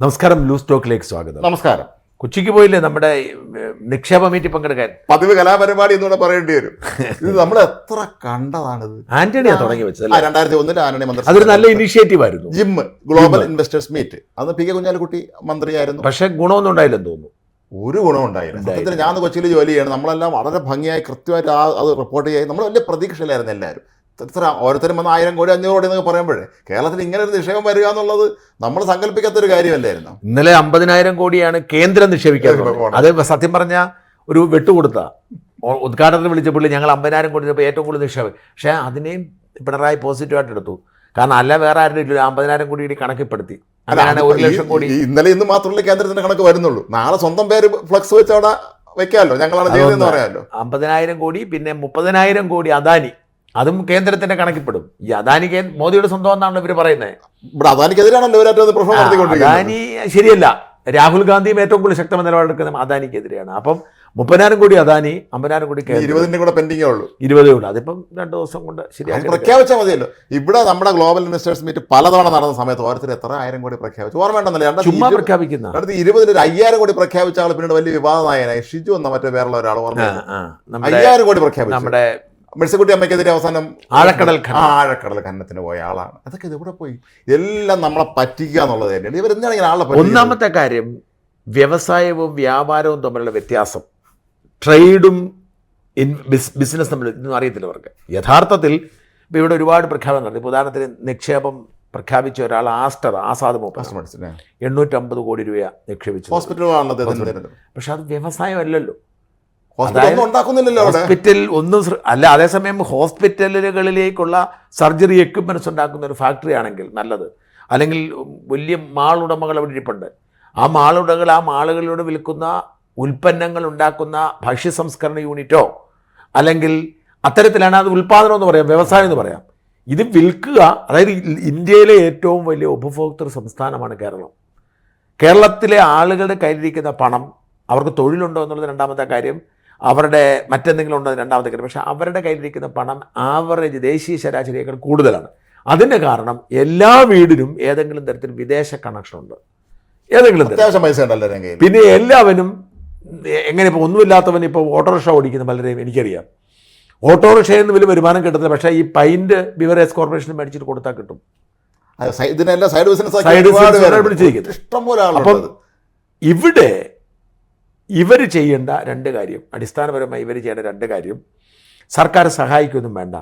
നമസ്കാരം, ലൂസ് ടോക്കിലേക്ക് സ്വാഗതം. നമസ്കാരം. കൊച്ചിക്ക് പോയില്ലേ നമ്മുടെ നിക്ഷേപ മീറ്റിൽ പങ്കെടുക്കാൻ? പതിവ് കലാപരിപാടി എന്നൂടെ പറയേണ്ടി വരും. ഇത് നമ്മൾ എത്ര കണ്ടതാണിത്. ആന്റണിയാ തുടങ്ങി വെച്ചത്. 2001 ആന്റണി മന്ത്രി. അതൊരു നല്ല ഇനിഷ്യേറ്റീവ് ആയിരുന്നു. GIM global investors meet. അന്ന് പി കെ കുഞ്ഞാലിക്കുട്ടി മന്ത്രിയായിരുന്നു. പക്ഷെ ഗുണമൊന്നും ഉണ്ടായില്ലെന്ന് തോന്നുന്നു. ഒരു ഗുണം ഉണ്ടായില്ല. സത്യത്തിൽ ഞാൻ കൊച്ചിയിൽ ജോലി ചെയ്യണം. നമ്മളെല്ലാം വളരെ ഭംഗിയായി കൃത്യമായിട്ട് അത് റിപ്പോർട്ട് ചെയ്യാൻ നമ്മൾ വലിയ പ്രതീക്ഷയിലായിരുന്നു എല്ലാവരും. ഇത്ര ഓരോരുത്തരും വന്ന് 1000 കോടി 500 കോടി എന്നൊക്കെ പറയുമ്പോഴേ കേരളത്തിൽ ഇങ്ങനെ ഒരു നിക്ഷേപം വരിക എന്നുള്ളത് നമ്മൾ സങ്കല്പിക്കാത്തൊരു കാര്യമല്ലായിരുന്നു. ഇന്നലെ 50,000 കോടിയാണ് കേന്ദ്രം നിക്ഷേപിക്കാൻ. അത് സത്യം പറഞ്ഞ ഒരു വെട്ടുകൊടുത്ത ഉദ്ഘാടനത്തിൽ വിളിച്ചപ്പോൾ ഞങ്ങൾ 50,000 കോടി ഏറ്റവും കൂടുതൽ നിക്ഷേപം. പക്ഷേ അതിനെയും പിണറായി പോസിറ്റീവായിട്ട് എടുത്തു. കാരണം അല്ല വേറെ ആരുടെ ഇല്ല, 50,000 കോടി കണക്കിപ്പെടുത്തി. അങ്ങനെയാണ് 1 ലക്ഷം കോടി. ഇന്നലെ ഇന്ന് മാത്രമല്ല കേന്ദ്രത്തിന്റെ കണക്ക് വരുന്നുള്ളൂ. നാളെ സ്വന്തം പേര് ഫ്ലക്സ് വെച്ച് അവിടെ വെക്കാമല്ലോ. ഞങ്ങളാണ് ചെയ്തതെന്ന് പറയാമല്ലോ. 50,000 കോടി പിന്നെ 30,000 കോടി അദാനി, അതും കേന്ദ്രത്തിന്റെ കണക്കിൽപ്പെടും. ഈ അദാനി മോദിയുടെ സ്വന്തം എന്നാണല്ലോ ഇവർ പറയുന്നത്. ഇവിടെ അദാനിക്കെതിരാണല്ലോ ഇവരേറ്റവും പ്രശ്നം നടത്തിക്കൊണ്ടിരിക്കുന്നത്. അദാനി ശരിയല്ല. രാഹുൽ ഗാന്ധിയും ഏറ്റവും കൂടുതൽ ശക്തമായ നിലപാടെടുക്കുന്നത് അദാനിക്കെതിരെയാണ്. അപ്പം 30,000 കോടി അദാനി, 50,000 കോടി 20 കൂടെ പെൻഡിങ്ങേ ഉള്ളൂ. 20 ഉള്ളൂ. അതിപ്പം 2 ദിവസം കൊണ്ട് ശരിയാക്കി പ്രഖ്യാപിച്ചാൽ മതിയല്ലോ. ഇവിടെ നമ്മുടെ ഗ്ലോബൽ ഇൻവെസ്റ്റേഴ്സ് മീറ്റ് പലതവണ നടന്ന സമയത്ത് ഓരോരുത്തർ എത്ര 1000 കോടി പ്രഖ്യാപിച്ചു ഓർമ്മയുണ്ടെന്നല്ലേ. ചുമ്മാ പ്രഖ്യാപിക്കുന്ന അടുത്ത് 20 5000 കോടി പ്രഖ്യാപിച്ച ആൾ പിന്നീട് വലിയ വിവാദനായനായി. ഷിജു എന്ന മറ്റേ വേറുള്ള ഒരാൾ ഓർമ്മ 5000 കോടി പ്രഖ്യാപിച്ചു. നമ്മുടെ മെഴ്സിക്കുട്ടി അമ്മയ്ക്കെതിരെ അവസാനം ആഴക്കടൽ ഖനനത്തിന് പോയ ആളാണ്. അതൊക്കെ ഇതെവിടെ പോയി? എല്ലാം നമ്മളെ പറ്റിക്കുക എന്നുള്ളത് തന്നെയാണ്. ഇവരെന്താണ് ഇങ്ങനെ ആളെ? ഒന്നാമത്തെ കാര്യം, വ്യവസായവും വ്യാപാരവും തമ്മിലുള്ള വ്യത്യാസം, ട്രേഡും ബിസിനസ് തമ്മിൽ ഇതൊന്നും അറിയത്തില്ല അവർക്ക്. യഥാർത്ഥത്തിൽ ഇപ്പോൾ ഇവിടെ ഒരുപാട് പ്രഖ്യാപനം നടത്തി. ഇപ്പോൾ ഉദാഹരണത്തിന് നിക്ഷേപം പ്രഖ്യാപിച്ച ഒരാൾ ആസാദ് മൂപ്പൻ 850 കോടി രൂപ നിക്ഷേപിച്ചു. പക്ഷെ അത് വ്യവസായമല്ലല്ലോ. ഹോസ്പിറ്റൽ ഒന്നും അല്ല. അതേസമയം ഹോസ്പിറ്റലുകളിലേക്കുള്ള സർജറി എക്യുപ്മെൻറ്റ്സ് ഉണ്ടാക്കുന്ന ഒരു ഫാക്ടറി ആണെങ്കിൽ നല്ലത്. അല്ലെങ്കിൽ വലിയ മാൾ ഉടമകൾ അവിടെ ഇരിപ്പുണ്ട്. ആ മാളുടകൾ ആ മാളുകളിലൂടെ വിൽക്കുന്ന ഉൽപ്പന്നങ്ങൾ ഉണ്ടാക്കുന്ന ഭക്ഷ്യ സംസ്കരണ യൂണിറ്റോ അല്ലെങ്കിൽ അത്തരത്തിലാണ് അത് ഉൽപ്പാദനം എന്ന് പറയാം, വ്യവസായം എന്ന് പറയാം. ഇത് വിൽക്കുക. അതായത് ഇന്ത്യയിലെ ഏറ്റവും വലിയ ഉപഭോക്തൃ സംസ്ഥാനമാണ് കേരളം. കേരളത്തിലെ ആളുകളുടെ കയ്യിലിരിക്കുന്ന പണം, അവർക്ക് തൊഴിലുണ്ടോ എന്നുള്ളത് രണ്ടാമത്തെ കാര്യം, അവരുടെ മറ്റെന്തെങ്കിലും ഉണ്ടോ രണ്ടാമത്തെ കാര്യം. പക്ഷേ അവരുടെ കയ്യിലിരിക്കുന്ന പണം ആവറേജ് ദേശീയ ശരാശരിയേക്കാൾ കൂടുതലാണ്. അതിൻ്റെ കാരണം എല്ലാ വീടിനും ഏതെങ്കിലും തരത്തിൽ വിദേശ കണക്ഷൻ ഉണ്ട്, ഏതെങ്കിലും അത്യാവശ്യം പൈസ ഉണ്ടല്ലോ. പിന്നെ എല്ലാവരും എങ്ങനെ ഇപ്പോൾ ഒന്നുമില്ലാത്തവൻ ഇപ്പോൾ ഓട്ടോറിക്ഷ ഓടിക്കുന്ന പലരെയും എനിക്കറിയാം. ഓട്ടോറിക്ഷയിൽ നിന്ന് വലിയ വരുമാനം കിട്ടുന്നില്ല. പക്ഷേ ഈ പൈൻറ്റ് ബിവറേജ് കോർപ്പറേഷന് മേടിച്ചിട്ട് കൊടുത്താൽ കിട്ടും. ഇതിനെല്ലാം സൈഡ് പിടിച്ചിരിക്കുന്നത് ഇഷ്ടംപോലെ. അപ്പം ഇവിടെ ഇവർ ചെയ്യേണ്ട 2 കാര്യം, അടിസ്ഥാനപരമായി ഇവർ ചെയ്യേണ്ട 2 കാര്യം, സർക്കാർ സഹായിക്കൊന്നും വേണ്ട.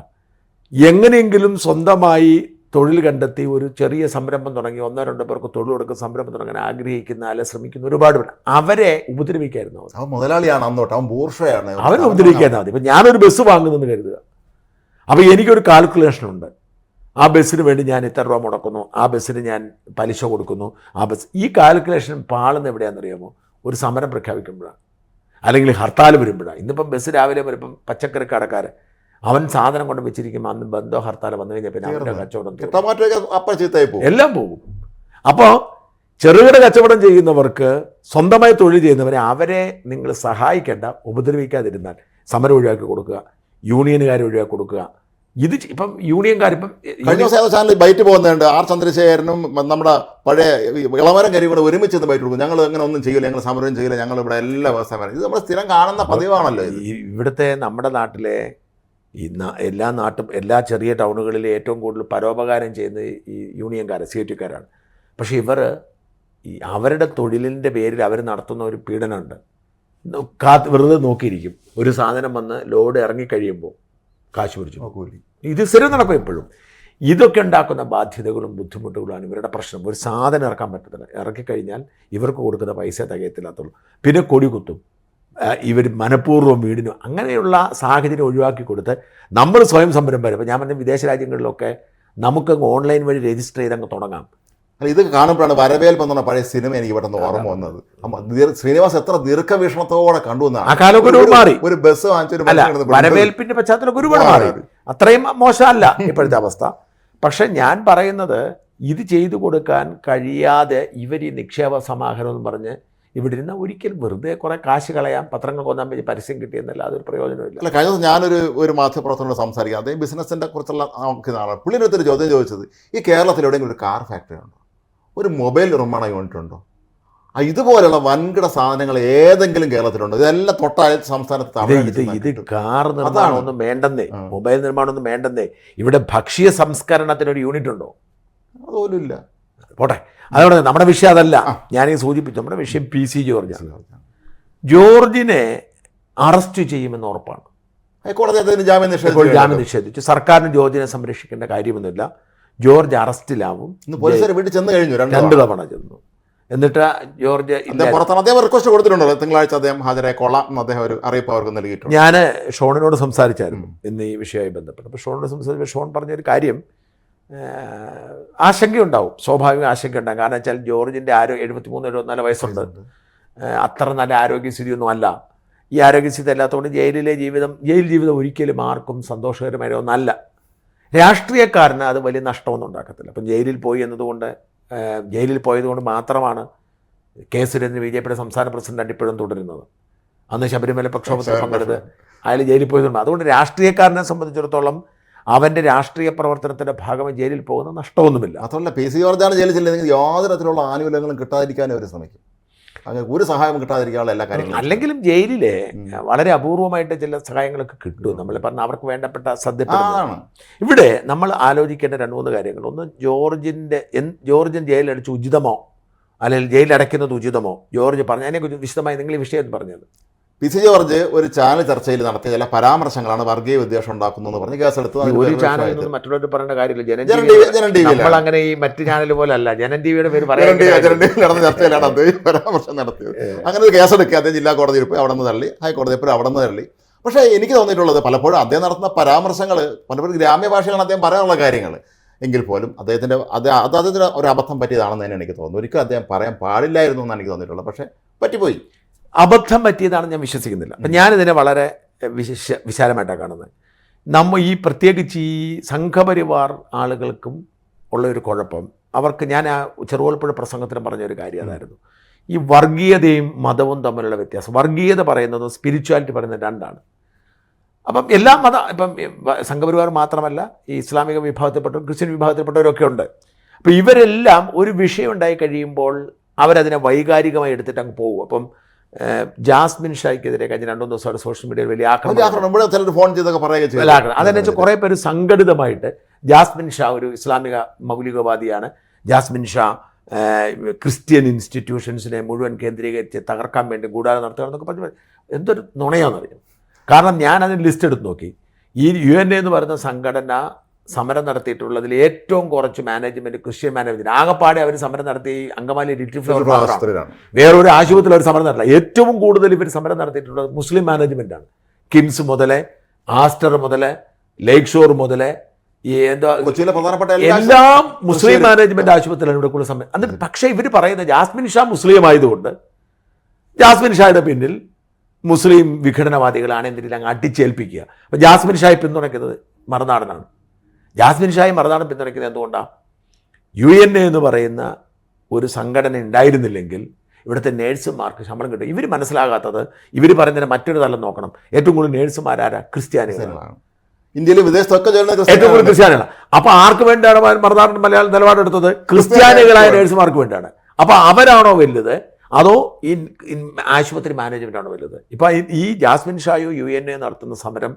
എങ്ങനെയെങ്കിലും സ്വന്തമായി തൊഴിൽ കണ്ടെത്തി ഒരു ചെറിയ സംരംഭം തുടങ്ങി 1-2 പേർക്ക് തൊഴിൽ കൊടുക്കുന്ന സംരംഭം തുടങ്ങാൻ ആഗ്രഹിക്കുന്ന അല്ലെ ശ്രമിക്കുന്ന ഒരുപാട് പേര്. അവരെ ഉപദ്രവിക്കായിരുന്നു. അവൻ മുതലാളിയാണ്, അന്നോട്ട് അവൻ ബൂർഷയാണ്, അവരെ ഉപദ്രവിക്കായിരുന്നു മതി. ഇപ്പം ഞാനൊരു ബസ് വാങ്ങുന്നെന്ന് കരുതുക. അപ്പോൾ എനിക്കൊരു കാൽക്കുലേഷനുണ്ട്. ആ ബസ്സിന് വേണ്ടി ഞാൻ ഇത്ര രൂപ മുടക്കുന്നു, ആ ബസ്സിന് ഞാൻ പലിശ കൊടുക്കുന്നു, ആ ബസ്. ഈ കാൽക്കുലേഷൻ പാളുന്ന എവിടെയാണെന്നറിയാമോ? ഒരു സമരം പ്രഖ്യാപിക്കുമ്പോഴാണ്, അല്ലെങ്കിൽ ഹർത്താൽ വരുമ്പോഴാണ്. ഇന്നിപ്പം ബസ് രാവിലെ വരുമ്പം പച്ചക്കറി കടക്കാർ അവൻ സാധനം കൊണ്ട് വെച്ചിരിക്കുമ്പോൾ അന്ന് ബന്ധോ ഹർത്താൽ വന്നു കഴിഞ്ഞാൽ പിന്നെ അവൻ്റെ കച്ചവടം എല്ലാം പോകും. അപ്പോൾ ചെറുകിട കച്ചവടം ചെയ്യുന്നവർക്ക്, സ്വന്തമായി തൊഴിൽ ചെയ്യുന്നവരെ, അവരെ നിങ്ങൾ സഹായിക്കേണ്ട, ഉപദ്രവിക്കാതിരുന്നാൽ സമരം ഒഴിവാക്കി കൊടുക്കുക, യൂണിയനുകാരെ ഒഴിവാക്കി കൊടുക്കുക. ഇത് ഇപ്പം യൂണിയൻകാരിപ്പം കഴിഞ്ഞ ചാനലിൽ ബൈറ്റ് പോകുന്നുണ്ട്. ആർ ചന്ദ്രശേഖരനും നമ്മുടെ പഴയ ഇളമരം കരി കൂടെ ഒരുമിച്ച് ബൈറ്റ് കൊടുക്കും. ഞങ്ങൾ അങ്ങനെ ഒന്നും ചെയ്യില്ല, ഞങ്ങൾ സമരം ചെയ്യില്ല, ഞങ്ങൾ ഇവിടെ എല്ലാ വ്യവസായം. ഇത് നമ്മൾ സ്ഥിരം കാണുന്ന പതിവാണല്ലോ. ഇവിടുത്തെ നമ്മുടെ നാട്ടിലെ എല്ലാ ചെറിയ ടൗണുകളിലെ ഏറ്റവും കൂടുതൽ പരോപകാരം ചെയ്യുന്നത് ഈ യൂണിയൻകാർ, CIT-കാരാണ്. പക്ഷേ ഇവർ അവരുടെ തൊഴിലിൻ്റെ പേരിൽ അവർ നടത്തുന്ന ഒരു പീഡനമുണ്ട്. വെറുതെ നോക്കിയിരിക്കും. ഒരു സാധനം വന്ന് ലോഡ് ഇറങ്ങിക്കഴിയുമ്പോൾ കാശ് പിടിച്ചു. ഇത് സ്ഥിരം നടക്കും എപ്പോഴും. ഇതൊക്കെ ഉണ്ടാക്കുന്ന ബാധ്യതകളും ബുദ്ധിമുട്ടുകളുമാണ് ഇവരുടെ പ്രശ്നം. ഒരു സാധനം ഇറക്കാൻ പറ്റത്തില്ല. ഇറക്കിക്കഴിഞ്ഞാൽ ഇവർക്ക് കൊടുക്കുന്ന പൈസ തികയത്തില്ലാത്തുള്ളൂ. പിന്നെ കൊടി കുത്തും. ഇവർ മനഃപൂർവ്വം വീടിനും അങ്ങനെയുള്ള സാഹചര്യം ഒഴിവാക്കി കൊടുത്ത് നമ്മൾ സ്വയം സംരംഭം. ഇപ്പോൾ ഞാൻ പറഞ്ഞ വിദേശ രാജ്യങ്ങളിലൊക്കെ നമുക്കങ്ങ് ഓൺലൈൻ വഴി രജിസ്റ്റർ ചെയ്തങ്ങ് തുടങ്ങാം. ഇത് കാണുമ്പോഴാണ് വരവേൽപ്പ് എന്ന പഴയ സിനിമ എനിക്ക് പെട്ടെന്ന് ഓർമ്മ വന്നത്. ശ്രീനിവാസ് എത്ര ദീർഘവീക്ഷണത്തോടെ കണ്ടു എന്നാണ്. ആ കാലമൊക്കെ ഒരുപാട് മാറി. ഒരു ബസ് വാങ്ങിച്ചൊരു വരവേൽപ്പിന്റെ പശ്ചാത്തലമൊക്കെ ഒരുപാട് മാറി. അത്രയും മോശമല്ല ഇപ്പോഴത്തെ അവസ്ഥ. പക്ഷെ ഞാൻ പറയുന്നത്, ഇത് ചെയ്തു കൊടുക്കാൻ കഴിയാതെ ഇവർ ഈ നിക്ഷേപ സമാഹരണം എന്ന് പറഞ്ഞ് ഇവിടെ ഇരുന്ന് ഒരിക്കലും വെറുതെ കുറേ കാശ് കളയാം, പത്രങ്ങൾ കൊന്നാൻ വേണ്ടി പരസ്യം കിട്ടിയെന്നല്ല, അതൊരു പ്രയോജനമില്ല. അല്ല, കഴിഞ്ഞ ദിവസം ഞാനൊരു മാധ്യമപ്രവർത്തനോട് സംസാരിക്കാം. അദ്ദേഹം ബിസിനസ്സിൻ്റെ കുറിച്ചുള്ള നോക്കുന്ന ആളാണ്. പുള്ളിൻ്റെ അടുത്തൊരു ചോദ്യം ചോദിച്ചത്, ഈ കേരളത്തിൽ എവിടെയെങ്കിലും ഒരു കാർ ഫാക്ടറി ഉണ്ടോ, ഒരു മൊബൈൽ നിർമ്മാണ യൂണിറ്റ് ഉണ്ടോ, ഇതുപോലെയുള്ള വൻകിട സാധനങ്ങൾ ഏതെങ്കിലും കേരളത്തിലുണ്ടോ? ഇതെല്ലാം തൊട്ടായ സംസ്ഥാനത്ത് ഇത് കാർ നിർമ്മാണമൊന്നും വേണ്ടെന്നേ, മൊബൈൽ നിർമ്മാണമൊന്നും വേണ്ടെന്നേ. ഇവിടെ ഭക്ഷ്യ സംസ്കരണത്തിനൊരു യൂണിറ്റ് ഉണ്ടോ? അതുപോലും ഇല്ല. പോട്ടെ, അതോടെ നമ്മുടെ വിഷയം അതല്ല. ഞാനീ സൂചിപ്പിച്ചു, നമ്മുടെ വിഷയം PC ജോർജിനെ അറസ്റ്റ് ചെയ്യുമെന്ന് ഉറപ്പാണ്. ഹൈക്കോടതി ജാമ്യം നിഷേധിച്ചു. സർക്കാരിന് ജോർജിനെ സംരക്ഷിക്കേണ്ട കാര്യമൊന്നുമില്ല. ജോർജ് അറസ്റ്റിലാവും. പോലീസുകാർ വീട്ടിൽ ചെന്ന് കഴിഞ്ഞു, 2 തവണ ചെന്നു. എന്നിട്ട് ജോർജ് അദ്ദേഹം റിക്വസ്റ്റ് കൊടുത്തിട്ടുണ്ടല്ലോ, തിങ്കളാഴ്ച അദ്ദേഹം ഹാജരായ കൊള്ളാം എന്ന് അദ്ദേഹം ഒരു അറിയിപ്പ് അവർക്ക് നൽകിയിട്ടുണ്ട്. ഞാൻ ഷോണിനോട് സംസാരിച്ചായിരുന്നു ഇന്ന് ഈ വിഷയവുമായി ബന്ധപ്പെട്ട്. അപ്പോൾ ഷോണിനോട് സംസാരിച്ചപ്പോൾ ഷോൺ പറഞ്ഞൊരു കാര്യം, ആശങ്കയുണ്ടാവും, സ്വാഭാവിക ആശങ്കയുണ്ടാകും. കാരണം വെച്ചാൽ ജോർജിൻ്റെ 73-74 വയസ്സുണ്ട്. അത്ര നല്ല ആരോഗ്യസ്ഥിതിയൊന്നും അല്ല. ഈ ആരോഗ്യസ്ഥിതി അല്ലാത്തതുകൊണ്ട് ജയിൽ ജീവിതം ഒരിക്കലും ആർക്കും സന്തോഷകരമായ ഒന്നല്ല. രാഷ്ട്രീയക്കാരന് അത് വലിയ നഷ്ടമൊന്നും ഉണ്ടാക്കത്തില്ല. അപ്പം ജയിലിൽ പോയതുകൊണ്ട് മാത്രമാണ് കെ സുരേന്ദ്രൻ BJPയുടെ സംസ്ഥാന പ്രസിഡന്റ് ഇപ്പോഴും തുടരുന്നത്. അന്ന് ശബരിമല പ്രക്ഷോഭത്തിൽ പങ്കെടുത്ത് അയാൾ ജയിലിൽ പോയതുകൊണ്ട്. അതുകൊണ്ട് രാഷ്ട്രീയക്കാരനെ സംബന്ധിച്ചിടത്തോളം അവൻ്റെ രാഷ്ട്രീയ പ്രവർത്തനത്തിൻ്റെ ഭാഗമായി ജയിലിൽ പോകുന്ന നഷ്ടമൊന്നുമില്ല. മാത്രമല്ല PC ജോർജാണ് ജയിലിൽ ചെല്ലുന്നെങ്കിൽ യാതൊരു തരത്തിലുള്ള ആനുകൂല്യങ്ങളും കിട്ടാതിരിക്കാനും അവർ ശ്രമിക്കും. അങ്ങനെ ഒരു സഹായം കിട്ടാതിരിക്കാനുള്ള എല്ലാ കാര്യങ്ങളും. അല്ലെങ്കിലും ജയിലിലെ വളരെ അപൂർവമായിട്ട് ചില സഹായങ്ങളൊക്കെ കിട്ടും. നമ്മൾ പറഞ്ഞ അവർക്ക് വേണ്ടപ്പെട്ട സദ്യപ്പെടുന്നതാണ്. ഇവിടെ നമ്മൾ ആലോചിക്കേണ്ട 2-3 കാര്യങ്ങൾ. ഒന്ന്, ജോർജിൻ ജയിലടച്ച് ഉചിതമോ അല്ലെങ്കിൽ ജയിലടയ്ക്കുന്നത് ഉചിതമോ? ജോർജ് പറഞ്ഞു, അതിനെക്കുറിച്ച് വിശദമായി നിങ്ങൾ ഈ വിഷയം പറഞ്ഞത്. PC ജോർജ് ഒരു ചാനൽ ചർച്ചയിൽ നടത്തിയ ചില പരാമർശങ്ങളാണ് വർഗീയ വിദ്വേഷം ഉണ്ടാക്കുന്നതെന്ന് പറഞ്ഞ് കേസെടുത്തു. ഒരു ചാനലിൽ നിന്ന് മറ്റൊരു പറയേണ്ട കാര്യമില്ല. നമ്മൾ അങ്ങനെ ഈ മറ്റു ചാനൽ പോലെ അല്ല, ജനം ടിവിയുടെ പേര് നടന്ന ചർച്ചയിലാണ് അദ്ദേഹം പരാമർശം നടത്തിയത്. അങ്ങനെ ഒരു കേസെടുക്കുക, അദ്ദേഹം ജില്ലാ കോടതിയിൽ പോയി അവിടെ നിന്ന് തള്ളി, ഹൈക്കോടതി പോയി അവിടെ നിന്ന് തള്ളി. പക്ഷേ എനിക്ക് തോന്നിയിട്ടുള്ളത് പലപ്പോഴും അദ്ദേഹം നടത്തുന്ന പരാമർശങ്ങൾ പലപ്പോഴും ഗ്രാമ്യ ഭാഷകളാണ് അദ്ദേഹം പറയാനുള്ള കാര്യങ്ങൾ. എങ്കിൽ പോലും അദ്ദേഹത്തിന് ഒരു അബദ്ധം പറ്റിയതാണെന്ന് തന്നെ എനിക്ക് തോന്നുന്നു. ഒരിക്കലും അദ്ദേഹം പറയാൻ പാടില്ലായിരുന്നു എന്നാണ് എനിക്ക് തോന്നിയിട്ടുള്ളത്. പക്ഷേ പറ്റിപ്പോയി. അബദ്ധം പറ്റിയതാണെന്ന് ഞാൻ വിശ്വസിക്കുന്നില്ല. അപ്പം ഞാനിതിനെ വളരെ വിശാലമായിട്ടാണ് കാണുന്നത്. ഈ പ്രത്യേകിച്ച് ഈ സംഘപരിവാർ ആളുകൾക്കും ഉള്ളൊരു കുഴപ്പം, അവർക്ക് ഞാൻ ആ ചെറുവോൽപ്പുഴ പ്രസംഗത്തിന് പറഞ്ഞൊരു കാര്യം അതായിരുന്നു, ഈ വർഗീയതയും മതവും തമ്മിലുള്ള വ്യത്യാസം. വർഗീയത പറയുന്നതും സ്പിരിച്വാലിറ്റി പറയുന്നത് രണ്ടാണ്. അപ്പം എല്ലാ ഇപ്പം സംഘപരിവാർ മാത്രമല്ല, ഈ ഇസ്ലാമിക വിഭാഗത്തിൽപ്പെട്ടവരും ക്രിസ്ത്യൻ വിഭാഗത്തിൽപ്പെട്ടവരൊക്കെ ഉണ്ട്. അപ്പോൾ ഇവരെല്ലാം ഒരു വിഷയം ഉണ്ടായി കഴിയുമ്പോൾ അവരതിനെ വൈകാരികമായി എടുത്തിട്ട് അങ്ങ് പോകും. അപ്പം ജാസ്മിൻ ഷായ്ക്കെതിരെ കഴിഞ്ഞ 2-3 ദിവസമായിട്ട് സോഷ്യൽ മീഡിയയിൽ വലിയ ആക്രമണം, ഫോൺ ചെയ്തൊക്കെ പറയുക. അതെന്ന് വെച്ചാൽ കുറേ പേര് സംഘടിതമായിട്ട് ജാസ്മിൻ ഷാ ഒരു ഇസ്ലാമിക മൗലികവാദിയാണ്, ജാസ്മിൻ ഷാ ക്രിസ്ത്യൻ ഇൻസ്റ്റിറ്റ്യൂഷൻസിനെ മുഴുവൻ കേന്ദ്രീകരിച്ച് തകർക്കാൻ വേണ്ടി ഗൂഢാലോചന നടത്തുകയാണെന്നൊക്കെ പറഞ്ഞ് എന്തൊരു നുണയാണെന്നറിയാം. കാരണം ഞാൻ അതിന് ലിസ്റ്റ് എടുത്ത് നോക്കി. ഈ UN എന്ന് പറയുന്ന സംഘടന സമരം നടത്തിയിട്ടുള്ളതിൽ ഏറ്റവും കുറച്ച് മാനേജ്മെൻറ്റ് ക്രിസ്ത്യൻ മാനേജ്മെൻറ്റ് ആകെപ്പാടെ അവർ സമരം നടത്തി അങ്കമാലി ലിറ്റിൽ ഫ്ലവർ മാത്രമാണ്. വേറൊരു ആശുപത്രിയിൽ അവർ സമരം നടത്തില്ല. ഏറ്റവും കൂടുതൽ ഇവർ സമരം നടത്തിയിട്ടുള്ളത് മുസ്ലിം മാനേജ്മെൻറ്റാണ്. കിംസ് മുതൽ, ആസ്റ്റർ മുതൽ, ലേക്ക് ഷോർ മുതൽ, എല്ലാം മുസ്ലിം മാനേജ്മെൻറ്റ് ആശുപത്രിയിലാണ് ഇവിടെ കൂടുതൽ സമരം. എന്നിട്ട് പക്ഷേ ഇവർ പറയുന്നത് ജാസ്മിൻ ഷാ മുസ്ലിം ആയതുകൊണ്ട് ജാസ്മിൻ ഷായുടെ പിന്നിൽ മുസ്ലിം വിഘടനവാദികളാണ് എന്തിനും അങ്ങ് അടിച്ചേൽപ്പിക്കുക. അപ്പോൾ ജാസ്മിൻ ഷായെ പിന്തുണയ്ക്കുന്നത് മറുനാടനാണ്. ജാസ്മിൻ ഷായി മറുനാടൻ പിന്തുണയ്ക്കുന്നത് എന്തുകൊണ്ടാണ്? UN എന്ന് പറയുന്ന ഒരു സംഘടന ഉണ്ടായിരുന്നില്ലെങ്കിൽ ഇവിടുത്തെ നേഴ്സുമാർക്ക് ശമ്പളം കിട്ടും. ഇവർ മനസ്സിലാകാത്തത്, ഇവർ പറയുന്നതിന് മറ്റൊരു തലം നോക്കണം. ഏറ്റവും കൂടുതൽ നേഴ്സുമാരാരാ? ക്രിസ്ത്യാനികളാണ്. ഇന്ത്യയിലെ വിദേശത്തൊക്കെ ഏറ്റവും കൂടുതൽ ക്രിസ്ത്യാനികളാണ്. അപ്പോൾ ആർക്ക് വേണ്ടിയാണ് മറുനാടൻ മലയാളം നിലപാടെടുത്തത്? ക്രിസ്ത്യാനികളായ നേഴ്സുമാർക്ക് വേണ്ടിയാണ്. അപ്പോൾ അവരാണോ വലുത് അതോ ഈ ആശുപത്രി മാനേജ്മെൻ്റ് ആണോ വലുത്? ഇപ്പോൾ ഈ ജാസ്മിൻ ഷായോ UN നടത്തുന്ന സമരം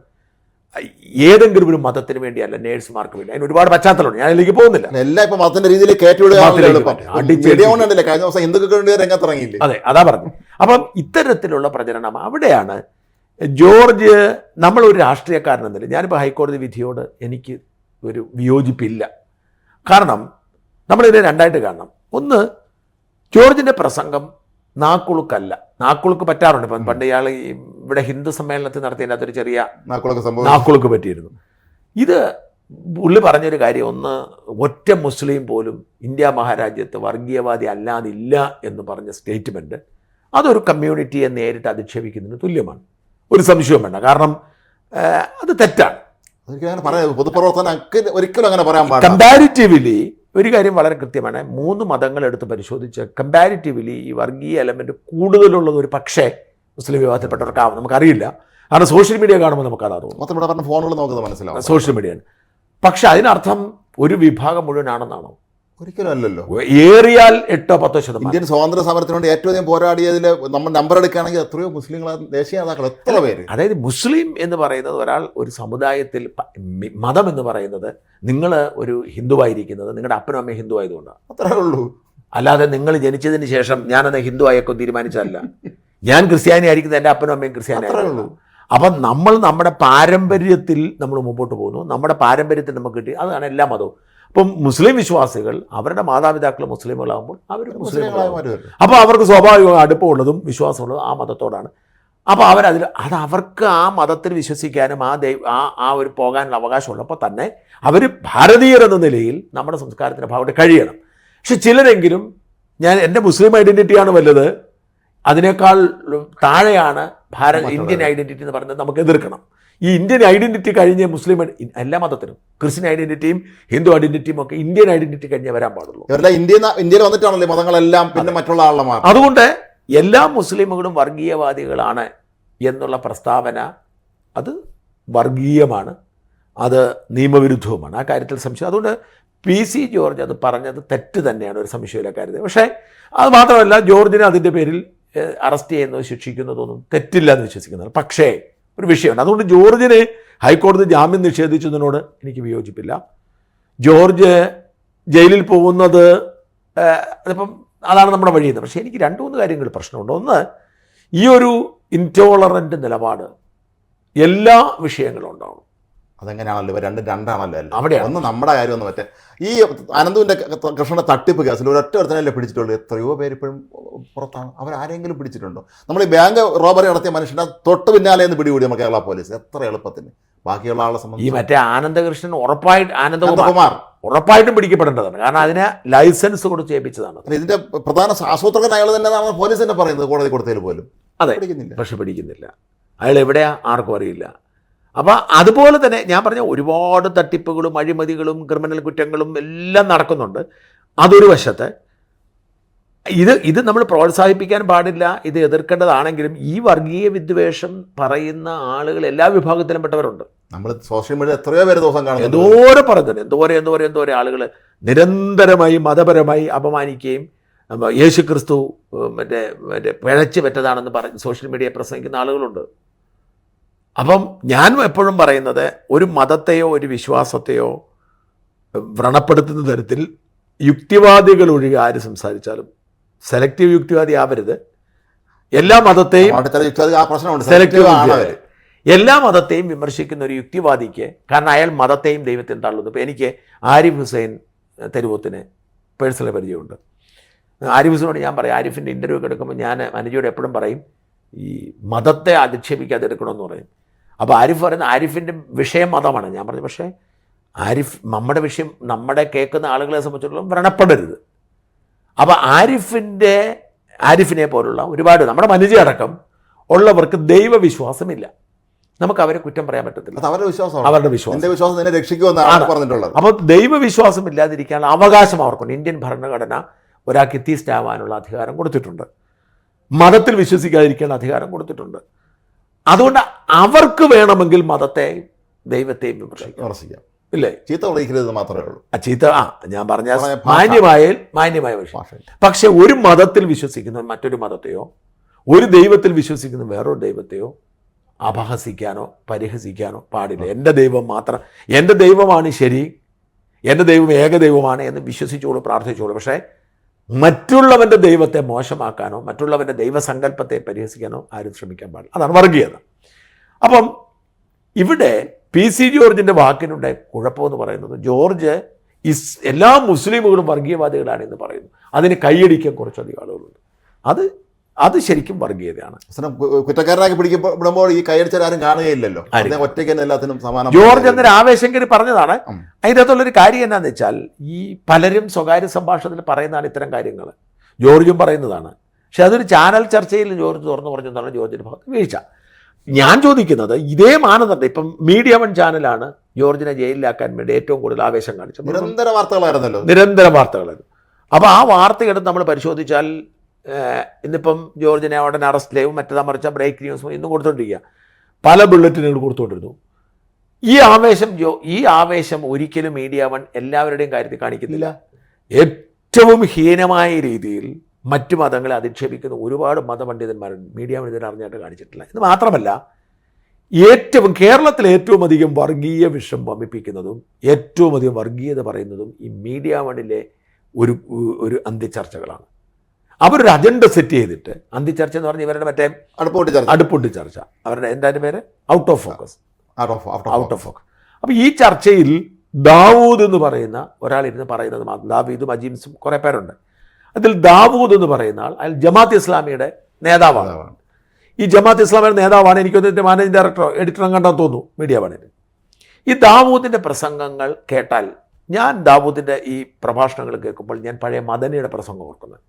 ഏതെങ്കിലും ഒരു മതത്തിന് വേണ്ടിയല്ല, നേഴ്സുമാർക്ക് വേണ്ടി. അതിന് ഒരുപാട് പശ്ചാത്തലമുണ്ട്, ഞാൻ അതിലേക്ക് പോകുന്നില്ല. എല്ലാം ഇപ്പം മതത്തിന്റെ രീതിയിൽ രംഗത്തിറങ്ങിയില്ലേ? അതെ, അതാ പറഞ്ഞു. അപ്പം ഇത്തരത്തിലുള്ള പ്രചരണം അവിടെയാണ് ജോർജ്. നമ്മളൊരു രാഷ്ട്രീയക്കാരനെന്നില്ല, ഞാനിപ്പോൾ ഹൈക്കോടതി വിധിയോട് എനിക്ക് ഒരു വിയോജിപ്പില്ല. കാരണം നമ്മളിതിനെ രണ്ടായിട്ട് കാണണം. ഒന്ന്, ജോർജിൻ്റെ പ്രസംഗം നാക്കുളുക്കല്ല. നാക്കുളുക്ക് പറ്റാറുണ്ട്. ഇപ്പം പണ്ട് ഇയാൾ ഇവിടെ ഹിന്ദു സമ്മേളനത്തിൽ നടത്തിയതിൻ്റെ അകത്തൊരു ചെറിയ നാക്കുളുക്ക് പറ്റിയിരുന്നു. ഇത് പുള്ളി പറഞ്ഞൊരു കാര്യം, ഒന്ന്, ഒറ്റ മുസ്ലിം പോലും ഇന്ത്യ മഹാരാജ്യത്ത് വർഗീയവാദി അല്ലാതില്ല എന്ന് പറഞ്ഞ സ്റ്റേറ്റ്മെൻറ്റ് അതൊരു കമ്മ്യൂണിറ്റിയെ നേരിട്ട് അധിക്ഷേപിക്കുന്നതിന് തുല്യമാണ്. ഒരു സംശയവും വേണ്ട. കാരണം അത് തെറ്റാണ്. ഒരിക്കലും അങ്ങനെ പറയാൻ പാടില്ല. കമ്പാരിറ്റീവ്ലി ഒരു കാര്യം വളരെ കൃത്യമാണ്. 3 മതങ്ങളെടുത്ത് പരിശോധിച്ച് കമ്പാരിറ്റീവ്ലി ഈ വർഗീയ എലമെൻറ്റ് കൂടുതലുള്ളത് ഒരു പക്ഷേ മുസ്ലിം വിഭാഗത്തിൽപ്പെട്ടവർക്കാവും. നമുക്കറിയില്ല. കാരണം സോഷ്യൽ മീഡിയ കാണുമ്പോൾ നമുക്കതാണ് ഫോണുകൾ നോക്കുന്നത് മനസ്സിലാവും, സോഷ്യൽ മീഡിയയാണ്. പക്ഷെ അതിനർത്ഥം ഒരു വിഭാഗം മുഴുവനാണെന്നാണോ? ഒരിക്കലും അല്ലല്ലോ. ഏറിയാൽ 8-10%. ഇന്ത്യൻ സ്വാതന്ത്ര്യ സമരത്തിന് വേണ്ടി ഏറ്റവും അധികം പോരാടിയതിൽ നമ്മൾ നമ്പർ എടുക്കുകയാണെങ്കിൽ എത്രയോ മുസ്ലിങ്ങൾ, ദേശീയ നേതാക്കൾ എത്ര പേര്. അതായത് മുസ്ലിം എന്ന് പറയുന്നത് ഒരാൾ ഒരു സമുദായത്തിൽ, മതം എന്ന് പറയുന്നത് നിങ്ങൾ ഒരു ഹിന്ദുവായിരിക്കുന്നത് നിങ്ങളുടെ അപ്പനും അമ്മയും ഹിന്ദു ആയതുകൊണ്ടാണ്. അത്രേ ഉള്ളൂ. അല്ലാതെ നിങ്ങൾ ജനിച്ചതിന് ശേഷം ഞാനത് ഹിന്ദു ആയേക്കോ തീരുമാനിച്ചതല്ല. ഞാൻ ക്രിസ്ത്യാനി ആയിരിക്കുന്നത് എൻ്റെ അപ്പനും അമ്മയും ക്രിസ്ത്യാനി ആയിരുന്നു. അപ്പം നമ്മൾ നമ്മുടെ പാരമ്പര്യത്തിൽ നമ്മൾ മുമ്പോട്ട് പോകുന്നു. നമ്മുടെ പാരമ്പര്യത്തിൽ നമുക്ക് കിട്ടി, അതാണ് എല്ലാ മതവും. ഇപ്പം മുസ്ലിം വിശ്വാസികൾ അവരുടെ മാതാപിതാക്കൾ മുസ്ലിമുകളാകുമ്പോൾ അവർ മുസ്ലിങ്ങളാകും. അപ്പോൾ അവർക്ക് സ്വാഭാവികമായി അടുപ്പമുള്ളതും വിശ്വാസമുള്ളതും ആ മതത്തോടാണ്. അപ്പോൾ അത് അവർക്ക് ആ മതത്തിൽ വിശ്വസിക്കാനും ആ ഒരു പോകാനുള്ള അവകാശമുള്ളപ്പോൾ തന്നെ അവർ ഭാരതീയർ എന്ന നിലയിൽ നമ്മുടെ സംസ്കാരത്തിൻ്റെ ഭാഗമായിട്ട് കഴിയണം. പക്ഷെ ചിലരെങ്കിലും എൻ്റെ മുസ്ലിം ഐഡൻറ്റിറ്റിയാണ് വലുത്, അതിനേക്കാൾ താഴെയാണ് ഇന്ത്യൻ ഐഡൻറ്റിറ്റി എന്ന് പറയുന്നത്, നമുക്ക് എതിർക്കണം. ഈ ഇന്ത്യൻ ഐഡൻറ്റിറ്റി കഴിഞ്ഞ് മുസ്ലിം എല്ലാ മതത്തിനും, ക്രിസ്ത്യൻ ഐഡൻറ്റിറ്റിയും ഹിന്ദു ഐഡൻറ്റിറ്റിയും ഒക്കെ ഇന്ത്യൻ ഐഡൻറ്റിറ്റി കഴിഞ്ഞേ വരാൻ പാടുള്ളൂ. ഇന്ത്യയിൽ വന്നിട്ടാണല്ലോ മതങ്ങളെല്ലാം പിന്നെ മറ്റുള്ള ആളുടെ. അതുകൊണ്ട് എല്ലാ മുസ്ലിമുകളും വർഗീയവാദികളാണ് എന്നുള്ള പ്രസ്താവന അത് വർഗീയമാണ്, അത് നിയമവിരുദ്ധവുമാണ്. ആ കാര്യത്തിൽ സംശയം. അതുകൊണ്ട് PC ജോർജ് അത് പറഞ്ഞത് തെറ്റ് തന്നെയാണ്, ഒരു സംശയമില്ല കാര്യത്തിൽ. പക്ഷേ അത് മാത്രമല്ല, ജോർജിനെ അതിൻ്റെ പേരിൽ അറസ്റ്റ് ചെയ്യുന്നതോ ശിക്ഷിക്കുന്നതൊന്നും തെറ്റില്ല എന്ന് വിശ്വസിക്കുന്നതാണ്. പക്ഷേ ഒരു വിഷയമുണ്ട്. അതുകൊണ്ട് ജോർജിന് ഹൈക്കോടതി ജാമ്യം നിഷേധിച്ചതിനോട് എനിക്ക് വിയോജിപ്പില്ല. ജോർജ് ജയിലിൽ പോകുന്നത് അതിപ്പം അതാണ് നമ്മുടെ വഴിയെന്ന്. പക്ഷേ എനിക്ക് 2-3 കാര്യങ്ങൾ പ്രശ്നമുണ്ട്. ഒന്ന്, ഈ ഒരു ഇൻടോളറൻ്റ് നിലപാട് എല്ലാ വിഷയങ്ങളും ഉണ്ടാവണം. അതെങ്ങനെയാണല്ലോ ഇവ രണ്ടാണല്ലോ അവിടെയാണ്. ഒന്ന് നമ്മുടെ കാര്യം ഒന്ന് മറ്റേ ഈ അനന്തുവിൻ്റെ കൃഷ്ണൻ്റെ തട്ടിപ്പ് കേസിൽ ഒരൊറ്റ ഒരുത്തനല്ലേ പിടിച്ചിട്ടുള്ളൂ. എത്രയോ പേര് ഇപ്പോഴും പുറത്താണ്. അവരാരെങ്കിലും പിടിച്ചിട്ടുണ്ടോ? നമ്മൾ ഈ ബാങ്ക് റോബറി നടത്തിയ മനുഷ്യനെ തൊട്ട് പിന്നാലെ നിന്ന് പിടികൂടി നമ്മൾ കേരള പോലീസ് എത്ര എളുപ്പത്തിന്. ബാക്കിയുള്ള ആളെ സംബന്ധിച്ച് ഈ മറ്റേ ആനന്ദകൃഷ്ണൻ ആനന്ദകുമാർ ഉറപ്പായിട്ടും പിടിക്കപ്പെടേണ്ടതാണ്. കാരണം അതിന് ലൈസൻസ് കൊടുത്ത് ഏൽപ്പിച്ചതാണ്. ഇതിന്റെ പ്രധാന ആസൂത്രകൻ അയാൾ തന്നെയാണ് പോലീസ് തന്നെ പറയുന്നത്, കോടതി കൊടുത്തതിൽ പോലും. അതെ, പക്ഷെ പിടിക്കുന്നില്ല. അയാൾ എവിടെയാ ആർക്കും അറിയില്ല. അപ്പോൾ അതുപോലെ തന്നെ ഞാൻ പറഞ്ഞ ഒരുപാട് തട്ടിപ്പുകളും അഴിമതികളും ക്രിമിനൽ കുറ്റങ്ങളും എല്ലാം നടക്കുന്നുണ്ട്. അതൊരു വശത്ത് ഇത് നമ്മൾ പ്രോത്സാഹിപ്പിക്കാൻ പാടില്ല, ഇത് എതിർക്കേണ്ടതാണെങ്കിലും ഈ വർഗീയ വിദ്വേഷം പറയുന്ന ആളുകൾ എല്ലാ വിഭാഗത്തിലും പെട്ടവരുണ്ട്. നമ്മൾ സോഷ്യൽ മീഡിയ എത്രയോ പേര് ദിവസം കാണുന്നു, എന്തോരം പറയുന്നത്, എന്തോരം ആളുകൾ നിരന്തരമായി മതപരമായി അപമാനിക്കുകയും യേശുക്രിസ്തു മറ്റേ പിഴച്ചു പറ്റതാണെന്ന് പറഞ്ഞ് സോഷ്യൽ മീഡിയ പ്രസംഗിക്കുന്ന ആളുകളുണ്ട്. അപ്പം ഞാൻ എപ്പോഴും പറയുന്നത്, ഒരു മതത്തെയോ ഒരു വിശ്വാസത്തെയോ വ്രണപ്പെടുത്തുന്ന തരത്തിൽ യുക്തിവാദികൾ ഒഴികെ ആര് സംസാരിച്ചാലും, സെലക്റ്റീവ് യുക്തിവാദി ആവരുത്. എല്ലാ മതത്തെയും എല്ലാ മതത്തെയും വിമർശിക്കുന്ന ഒരു യുക്തിവാദിക്ക്, കാരണം അയാൾ മതത്തെയും ദൈവത്തെയും തള്ളുന്നു. ഇപ്പോൾ എനിക്ക് ആരിഫ് ഹുസൈൻ തെരുവോത്തിന് പേഴ്സണൽ പരിചയമുണ്ട്. ആരിഫ് ഹുസൈനോട് ഞാൻ പറയും, ആരിഫിൻ്റെ ഇൻ്റർവ്യൂ എടുക്കുമ്പോൾ ഞാൻ അനുജയോട് എപ്പോഴും പറയും, ഈ മതത്തെ അധിക്ഷേപിക്കാതെ എടുക്കണമെന്ന് പറയും. അപ്പോൾ ആരിഫ് പറയുന്ന ആരിഫിൻ്റെ വിഷയം മതമാണ്. ഞാൻ പറഞ്ഞു, പക്ഷേ ആരിഫ് നമ്മുടെ വിഷയം, നമ്മുടെ കേൾക്കുന്ന ആളുകളെ സംബന്ധിച്ചിടത്തോളം വ്രണപ്പെടരുത്. അപ്പോൾ ആരിഫിനെ പോലുള്ള ഒരുപാട് നമ്മുടെ മനുഷ്യ അടക്കം ഉള്ളവർക്ക് ദൈവവിശ്വാസമില്ല. നമുക്ക് അവരെ കുറ്റം പറയാൻ പറ്റത്തില്ല. അവരുടെ വിശ്വാസം പറഞ്ഞിട്ടുള്ളത്. അപ്പോൾ ദൈവവിശ്വാസം ഇല്ലാതിരിക്കാനുള്ള അവകാശം അവർക്കുണ്ട്. ഇന്ത്യൻ ഭരണഘടന ഒരാൾക്ക് എത്തീസ്റ്റ് ആവാനുള്ള അധികാരം കൊടുത്തിട്ടുണ്ട്, മതത്തിൽ വിശ്വസിക്കാതിരിക്കാനുള്ള അധികാരം കൊടുത്തിട്ടുണ്ട്. അതുകൊണ്ട് അവർക്ക് വേണമെങ്കിൽ മതത്തെയും ദൈവത്തെയും വിമർശിക്കാം, ഇല്ലേ? ചീത്ത വിളിക്കരുത് മാത്രമേ ഉള്ളൂ. ഞാൻ പറഞ്ഞ മാന്യമായ വിഷയം. പക്ഷെ ഒരു മതത്തിൽ വിശ്വസിക്കുന്ന മറ്റൊരു മതത്തെയോ, ഒരു ദൈവത്തിൽ വിശ്വസിക്കുന്ന വേറൊരു ദൈവത്തെയോ അപഹസിക്കാനോ പരിഹസിക്കാനോ പാടില്ല. എൻ്റെ ദൈവമാണ് ശരി, എൻ്റെ ദൈവം ഏകദൈവമാണ് എന്ന് വിശ്വസിച്ചോളൂ, പ്രാർത്ഥിച്ചോളൂ. പക്ഷേ മറ്റുള്ളവൻ്റെ ദൈവത്തെ മോശമാക്കാനോ മറ്റുള്ളവൻ്റെ ദൈവസങ്കല്പത്തെ പരിഹസിക്കാനോ ആരും ശ്രമിക്കാൻ പാടില്ല. അതാണ് വർഗീയത. അപ്പം ഇവിടെ PC ജോർജിൻ്റെ വാക്കിനുണ്ടായ കുഴപ്പമെന്ന് പറയുന്നത്, ജോർജ് എല്ലാ മുസ്ലിമുകളും വർഗീയവാദികളാണ് എന്ന് പറയുന്നു. അതിന് കൈയടിക്കാൻ കുറച്ചധികം ആളുകളുണ്ട്. അത് ശരിക്കും വർഗീയതയാണ്. കുറ്റക്കാരനാക്കി പിടിക്കപ്പെടുമ്പോൾ ഈ കൈയടിച്ചാലും കാണുകയില്ലല്ലോ, ഒറ്റയ്ക്ക് എല്ലാത്തിനും സമാനം. ജോർജ് എന്നൊരു ആവേശം കയറി പറഞ്ഞതാണ്. അതിനകത്തുള്ളൊരു കാര്യം എന്നാന്ന് വെച്ചാൽ, ഈ പലരും സ്വകാര്യ സംഭാഷണത്തിൽ പറയുന്നതാണ് ഇത്തരം കാര്യങ്ങൾ, ജോർജും പറയുന്നതാണ്. പക്ഷെ അതൊരു ചാനൽ ചർച്ചയിൽ ജോർജ് തുറന്നു പറഞ്ഞതാണ് ജോർജിൻ്റെ ഭാഗത്ത് വീഴ്ച. ഞാൻ ചോദിക്കുന്നത്, ഇതേ മാനദണ്ഡം ഇപ്പം മീഡിയ 1 ചാനലാണ് ജോർജിനെ ജയിലിലാക്കാൻ വേണ്ടി ഏറ്റവും കൂടുതൽ ആവേശം കാണിച്ചത്. നിരന്തര വാർത്തകളായിരുന്നു. അപ്പോൾ ആ വാർത്തയെടുത്ത് നമ്മൾ പരിശോധിച്ചാൽ ഇന്നിപ്പം ജോർജിനെ ഉടനെ അറസ്റ്റ് ചെയ്യും, മറ്റേതാ മറിച്ച ബ്രേക്ക് ന്യൂസും ഇന്നും കൊടുത്തോണ്ടിരിക്കുക, പല ബുള്ളറ്റിനുകൾ കൊടുത്തുകൊണ്ടിരുന്നു. ഈ ആവേശം ഒരിക്കലും മീഡിയ 1 എല്ലാവരുടെയും കാര്യത്തിൽ കാണിക്കുന്നില്ല. ഏറ്റവും ഹീനമായ രീതിയിൽ മറ്റു മതങ്ങളെ അധിക്ഷേപിക്കുന്ന ഒരുപാട് മതപണ്ഡിതന്മാരുണ്ട്. മീഡിയ പണ്ഡിതർ അറിഞ്ഞായിട്ട് കാണിച്ചിട്ടില്ല. ഇത് മാത്രമല്ല, കേരളത്തിൽ ഏറ്റവും അധികം വർഗീയ വിഷം വമിപ്പിക്കുന്നതും ഏറ്റവും അധികം വർഗീയത പറയുന്നതും ഈ മീഡിയ വണ്ണിലെ ഒരു അന്ത്യചർച്ചകളാണ്. അവരൊരു അജണ്ട സെറ്റ് ചെയ്തിട്ട്, അന്ത്യചർച്ച എന്ന് പറഞ്ഞാൽ ഇവരുടെ മറ്റേ അടുപ്പൊട്ടി ചർച്ച, അവരുടെ എന്താ പേര്, ഔട്ട് ഓഫ് ഫോക്കസ്. അപ്പോൾ ഈ ചർച്ചയിൽ ദാവൂദ് എന്ന് പറയുന്ന ഒരാളിരുന്ന് പറയുന്നത് മാത്രം, ദാവീദും അജീംസും കുറേ പേരുണ്ട്. അതിൽ ദാവൂദ് എന്ന് പറയുന്ന ആൾ അയാൾ ജമാഅത്ത് ഇസ്ലാമിയുടെ നേതാവാണ്. ഈ ജമാഅത്ത് ഇസ്ലാമിയുടെ നേതാവാണ്. എനിക്കൊന്നിൻ്റെ മാനേജിംഗ് ഡയറക്ടറോ എഡിറ്ററോ കണ്ടാൻ തോന്നുന്നു മീഡിയ വണ്ണിൽ. ഈ ദാവൂദിൻ്റെ പ്രസംഗങ്ങൾ കേട്ടാൽ, ഞാൻ ദാവൂദിൻ്റെ ഈ പ്രഭാഷണങ്ങൾ കേൾക്കുമ്പോൾ ഞാൻ പഴയ മദനിയുടെ പ്രസംഗം ഓർക്കുന്നത്.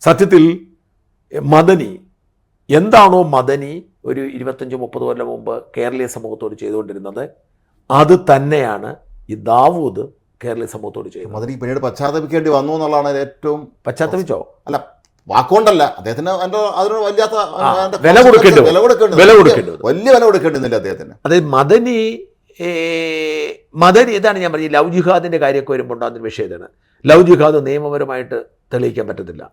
സത്യത്തിൽ മദനി എന്താണോ മദനി ഒരു 25-30 കൊല്ലം മുമ്പ് കേരളീയ സമൂഹത്തോട് ചെയ്തുകൊണ്ടിരുന്നത്, അത് തന്നെയാണ് ഈ ദാവൂദ് കേരളീയ സമൂഹത്തോട് ചെയ്യുന്നത്. മദനി പിന്നീട് പശ്ചാത്തപിക്കേണ്ടി വന്നു എന്നുള്ളതാണ് ഏറ്റവും. പശ്ചാത്തപിച്ചോ? അല്ല, വാക്കുകൊണ്ടല്ല, അദ്ദേഹത്തിന് അതിനോട് വല്ലാത്ത വില കൊടുക്കേണ്ടി വലിയ വില കൊടുക്കേണ്ടിരുന്നില്ല അദ്ദേഹത്തിന്. അതായത് മദനി ഇതാണ് ഞാൻ പറഞ്ഞത്, ലവ് ജിഹാദിൻ്റെ കാര്യമൊക്കെ വരുമ്പോൾ ഉണ്ടാകുന്ന വിഷയം ഇതാണ്. ലവ് ജിഹാദ് നിയമപരമായിട്ട് തെളിയിക്കാൻ പറ്റത്തില്ല.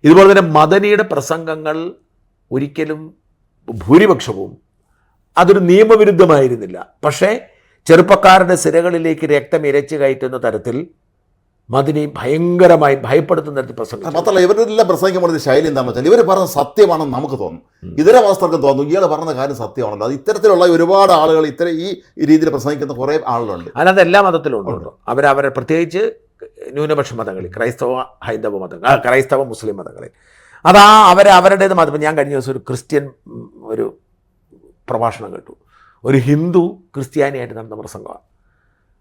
ഇതുപോലെ തന്നെ മദനിയുടെ പ്രസംഗങ്ങൾ ഒരിക്കലും ഭൂരിപക്ഷവും അതൊരു നിയമവിരുദ്ധമായിരുന്നില്ല. പക്ഷേ ചെറുപ്പക്കാരുടെ സിരകളിലേക്ക് രക്തം ഇരച്ചു കയറ്റുന്ന തരത്തിൽ മദനി ഭയങ്കരമായി ഭയപ്പെടുത്തുന്ന തരത്തിൽ പ്രസംഗം. മാത്രമല്ല, ഇവരെല്ലാം പ്രസംഗിക്കുമ്പോൾ ശൈലി എന്താണെന്ന് വെച്ചാൽ, ഇവർ പറഞ്ഞ സത്യമാണെന്ന് നമുക്ക് തോന്നും, ഇതര അവസ്ഥകൾക്കും തോന്നും ഇയാൾ പറഞ്ഞ കാര്യം സത്യമാണല്ലോ. അത് ഇത്തരത്തിലുള്ള ഒരുപാട് ആളുകൾ ഈ രീതിയിൽ പ്രസംഗിക്കുന്ന കുറേ ആളുകളുണ്ട്. അതിനകത്ത് എല്ലാ മതത്തിലും ഉണ്ടോ. അവരെ പ്രത്യേകിച്ച് ന്യൂനപക്ഷ മതങ്ങളിൽ, ഹൈന്ദവ മതങ്ങൾ, ക്രൈസ്തവ മുസ്ലിം മതങ്ങളിൽ അവരുടേത് മതം. ഞാൻ കഴിഞ്ഞ ദിവസം ഒരു ക്രിസ്ത്യൻ ഒരു പ്രഭാഷണം കേട്ടു. ഒരു ഹിന്ദു ക്രിസ്ത്യാനിയായിട്ട് നടന്ന പ്രസംഗമാണ്.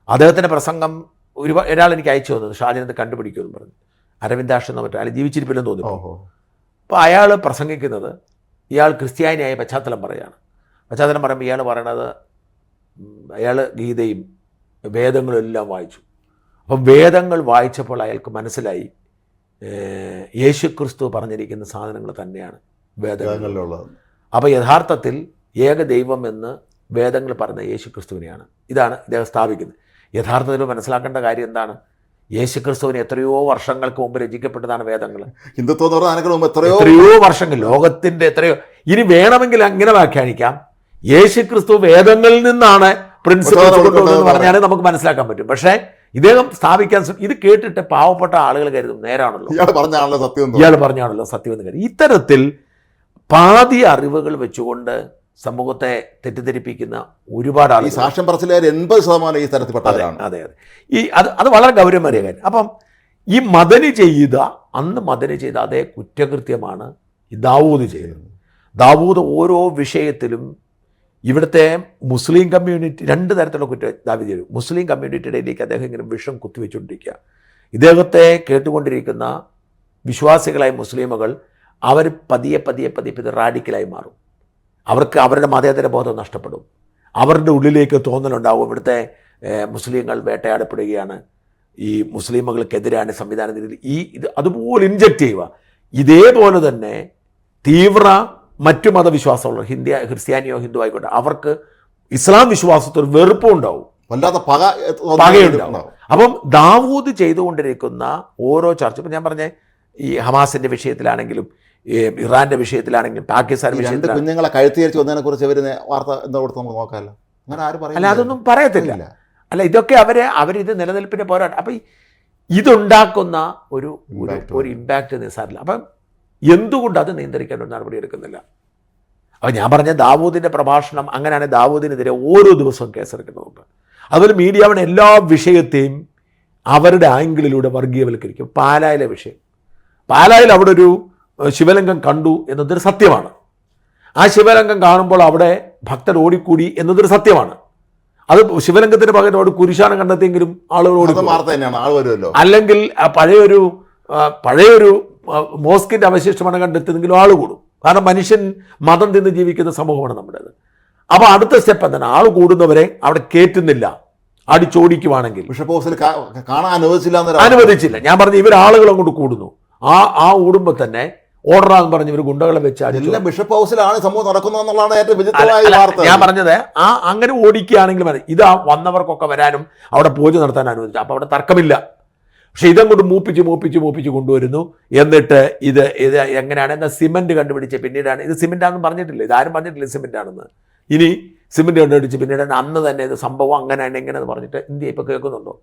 അദ്ദേഹത്തിൻ്റെ പ്രസംഗം ഒരാൾ എനിക്ക് അയച്ചു തന്നത്, ഷാജനത് കണ്ടുപിടിക്കുമെന്ന് പറഞ്ഞു. അരവിന്ദാഷ് എന്ന് മറ്റോ അയാൾ ജീവിച്ചിരിപ്പില്ലെന്ന് തോന്നി. അപ്പോൾ അയാൾ പ്രസംഗിക്കുന്നത്, ഇയാൾ ക്രിസ്ത്യാനിയായ പശ്ചാത്തലം പറയുകയാണ്. പശ്ചാത്തലം പറയുമ്പോൾ ഇയാൾ പറയണത്, അയാൾ ഗീതയും വേദങ്ങളും എല്ലാം വായിച്ചു. അപ്പം വേദങ്ങൾ വായിച്ചപ്പോൾ അയാൾക്ക് മനസ്സിലായി യേശുക്രിസ്തു പറഞ്ഞിരിക്കുന്ന സാധനങ്ങൾ തന്നെയാണ് വേദങ്ങളിലുള്ളത്. അപ്പോൾ യഥാർത്ഥത്തിൽ ഏകദൈവം എന്ന് വേദങ്ങൾ പറഞ്ഞ യേശുക്രിസ്തുവിനെയാണ്. ഇതാണ് ഇദ്ദേഹം സ്ഥാപിക്കുന്നത്. യഥാർത്ഥത്തിൽ മനസ്സിലാക്കേണ്ട കാര്യം എന്താണ്? യേശുക്രിസ്തുവിന് എത്രയോ വർഷങ്ങൾക്ക് മുമ്പ് രചിക്കപ്പെട്ടതാണ് വേദങ്ങൾ. ഹിന്ദുത്വം എത്രയോ വർഷങ്ങൾ, ലോകത്തിൻ്റെ എത്രയോ. ഇനി വേണമെങ്കിൽ അങ്ങനെ വ്യാഖ്യാനിക്കാം, യേശുക്രിസ്തു വേദങ്ങളിൽ നിന്നാണ് പ്രിൻസിപ്പിൾസ് കൊണ്ടുവന്ന് പറഞ്ഞാൽ നമുക്ക് മനസ്സിലാക്കാൻ പറ്റും. പക്ഷേ ഇദ്ദേഹം സ്ഥാപിക്കാൻ ഇത് കേട്ടിട്ട് പാവപ്പെട്ട ആളുകൾ കരുതും നേരാണല്ലോ, ഇയാൾ പറഞ്ഞാണല്ലോ സത്യം എന്ന് കരുതും. ഇത്തരത്തിൽ പാതി അറിവുകൾ വെച്ചുകൊണ്ട് സമൂഹത്തെ തെറ്റിദ്ധരിപ്പിക്കുന്ന ഒരുപാട് ആളുകൾ. സാക്ഷ്യം പറച്ചിലുകാർ 80% ഈ തരത്തിൽപ്പെട്ടവരാണ്. അതെ. അത് വളരെ ഗൗരവമേറിയ കാര്യം. അപ്പം ഈ മദനി ചെയ്ത അതേ കുറ്റകൃത്യമാണ് ഈ ദാവൂദ് ചെയ്തത്. ദാവൂദ് ഓരോ വിഷയത്തിലും ഇവിടുത്തെ മുസ്ലിം കമ്മ്യൂണിറ്റി, 2 തരത്തിലുള്ള കുറ്റം ദാവീദ് ചെയ്തു. മുസ്ലിം കമ്മ്യൂണിറ്റിയിലേക്ക് അദ്ദേഹം ഇങ്ങനെ വിഷം കുത്തിവെച്ചുകൊണ്ടിരിക്കുക. ഇദ്ദേഹത്തെ കേട്ടുകൊണ്ടിരിക്കുന്ന വിശ്വാസികളായ മുസ്ലിമുകൾ അവർ പതിയെ റാഡിക്കലായി മാറും. അവർക്ക് അവരുടെ മതേതര ബോധം നഷ്ടപ്പെടും. അവരുടെ ഉള്ളിലേക്ക് തോന്നലുണ്ടാവും, ഇവിടുത്തെ മുസ്ലിങ്ങൾ വേട്ടയാടപ്പെടുകയാണ്, ഈ മുസ്ലിമുകൾക്കെതിരാണ് സംവിധാനത്തിൽ ഇത് അതുപോലെ ഇൻജക്റ്റ് ചെയ്യുക. ഇതേപോലെ തന്നെ തീവ്ര മറ്റു മതവിശ്വാസമുള്ള ക്രിസ്ത്യാനിയോ ഹിന്ദു ആയിക്കോട്ടെ, അവർക്ക് ഇസ്ലാം വിശ്വാസത്തിൽ വെറുപ്പും ഉണ്ടാവും, വല്ലാത്ത പകയുണ്ടാവും. അപ്പം ദാവൂദ് ചെയ്തുകൊണ്ടിരിക്കുന്ന ഓരോ ചർച്ച, ഇപ്പം ഞാൻ പറഞ്ഞ ഈ ഹമാസിൻ്റെ വിഷയത്തിലാണെങ്കിലും ഇറാന്റെ വിഷയത്തിലാണെങ്കിലും പാകിസ്ഥാൻ വിഷയത്തിൽ കുഞ്ഞുങ്ങളെ കഴുത്തിരിച്ച് വന്നതിനെ കുറിച്ച് വാർത്ത എന്താ കൊടുത്ത് നമുക്ക് നോക്കാമല്ലോ. അങ്ങനെ ആരും അല്ല, അതൊന്നും പറയത്തില്ല. അല്ല, ഇതൊക്കെ അവരിത് നിലനിൽപ്പിൻ്റെ പോരാട്ടം. അപ്പം ഇതുണ്ടാക്കുന്ന ഒരു ഇമ്പാക്റ്റ് നിസ്സാരമില്ല. അപ്പം എന്തുകൊണ്ട് അത് നിയന്ത്രിക്കാൻ ഒരു നടപടി എടുക്കുന്നില്ല? അപ്പോൾ ഞാൻ പറഞ്ഞ ദാവൂദിൻ്റെ പ്രഭാഷണം അങ്ങനെയാണെങ്കിൽ ദാവൂദിനെതിരെ ഓരോ ദിവസവും കേസെടുക്കുന്നുണ്ട്. അതുപോലെ മീഡിയയുടെ എല്ലാ വിഷയത്തെയും അവരുടെ ആംഗിളിലൂടെ വർഗീയവൽക്കരിക്കും. പാലായിലെ വിഷയം, പാലായിൽ അവിടെ ഒരു ശിവലിംഗം കണ്ടു എന്നതൊരു സത്യമാണ്. ആ ശിവലിംഗം കാണുമ്പോൾ അവിടെ ഭക്തർ ഓടിക്കൂടി എന്നതൊരു സത്യമാണ്. അത് ശിവലിംഗത്തിന് പകരം അവിടെ കുരിശാനം കണ്ടെത്തിയെങ്കിലും ആളുകൾ ഓടി, അല്ലെങ്കിൽ പഴയൊരു മോസ്കിൻ്റെ അവശിഷ്ടമാണ് കണ്ടെത്തിയതെങ്കിലും ആൾ കൂടും. കാരണം മനുഷ്യൻ മതം തിന്ന് ജീവിക്കുന്ന സമൂഹമാണ് നമ്മുടേത്. അപ്പോൾ അടുത്ത സ്റ്റെപ്പ് എന്താണ്? ആൾ കൂടുന്നവരെ അവിടെ കയറ്റുന്നില്ല, അടിച്ചോടിക്കുവാണെങ്കിൽ. അനുവദിച്ചില്ല. ഞാൻ പറഞ്ഞു, ഇവരാളുകൾ അങ്ങോട്ട് കൂടുന്നു. ആ ഓടുമ്പോൾ തന്നെ ഓർഡറാന്ന് പറഞ്ഞ് ഇവർ ഗുണ്ടകളെ വെച്ച് ബിഷപ്പ് ഹൗസിലാണ് സംഭവം നടക്കുന്നതെന്നുള്ളതാണ് ഏറ്റവും വിചിത്രമായ വാർത്ത. ഞാൻ പറഞ്ഞത് അങ്ങനെ ഓടിക്കുകയാണെങ്കിൽ മതി. ഇത് വന്നവർക്കൊക്കെ വരാനും അവിടെ പൂജ നടത്താൻ അനുവദിച്ചു. അപ്പോൾ അവിടെ തർക്കമില്ല. പക്ഷെ ഇതങ്ങോട്ട് മൂപ്പിച്ച് കൊണ്ടുവരുന്നു. എന്നിട്ട് ഇത് എങ്ങനെയാണ് എന്നാൽ സിമെൻറ്റ് കണ്ടുപിടിച്ച് പിന്നീടാണ് ഇത് സിമെൻറ്റാണെന്ന് പറഞ്ഞിട്ടില്ല, ഇതാരും പറഞ്ഞിട്ടില്ല സിമെൻറ്റാണെന്ന്. ഇനി സിമെൻറ്റ് കണ്ടുപിടിച്ച് പിന്നീട് അന്ന് തന്നെ ഇത് സംഭവം അങ്ങനെയാണ് എങ്ങനെയെന്ന് പറഞ്ഞിട്ട് ഇന്ത്യ ഇപ്പോൾ കേൾക്കുന്നുണ്ടോ?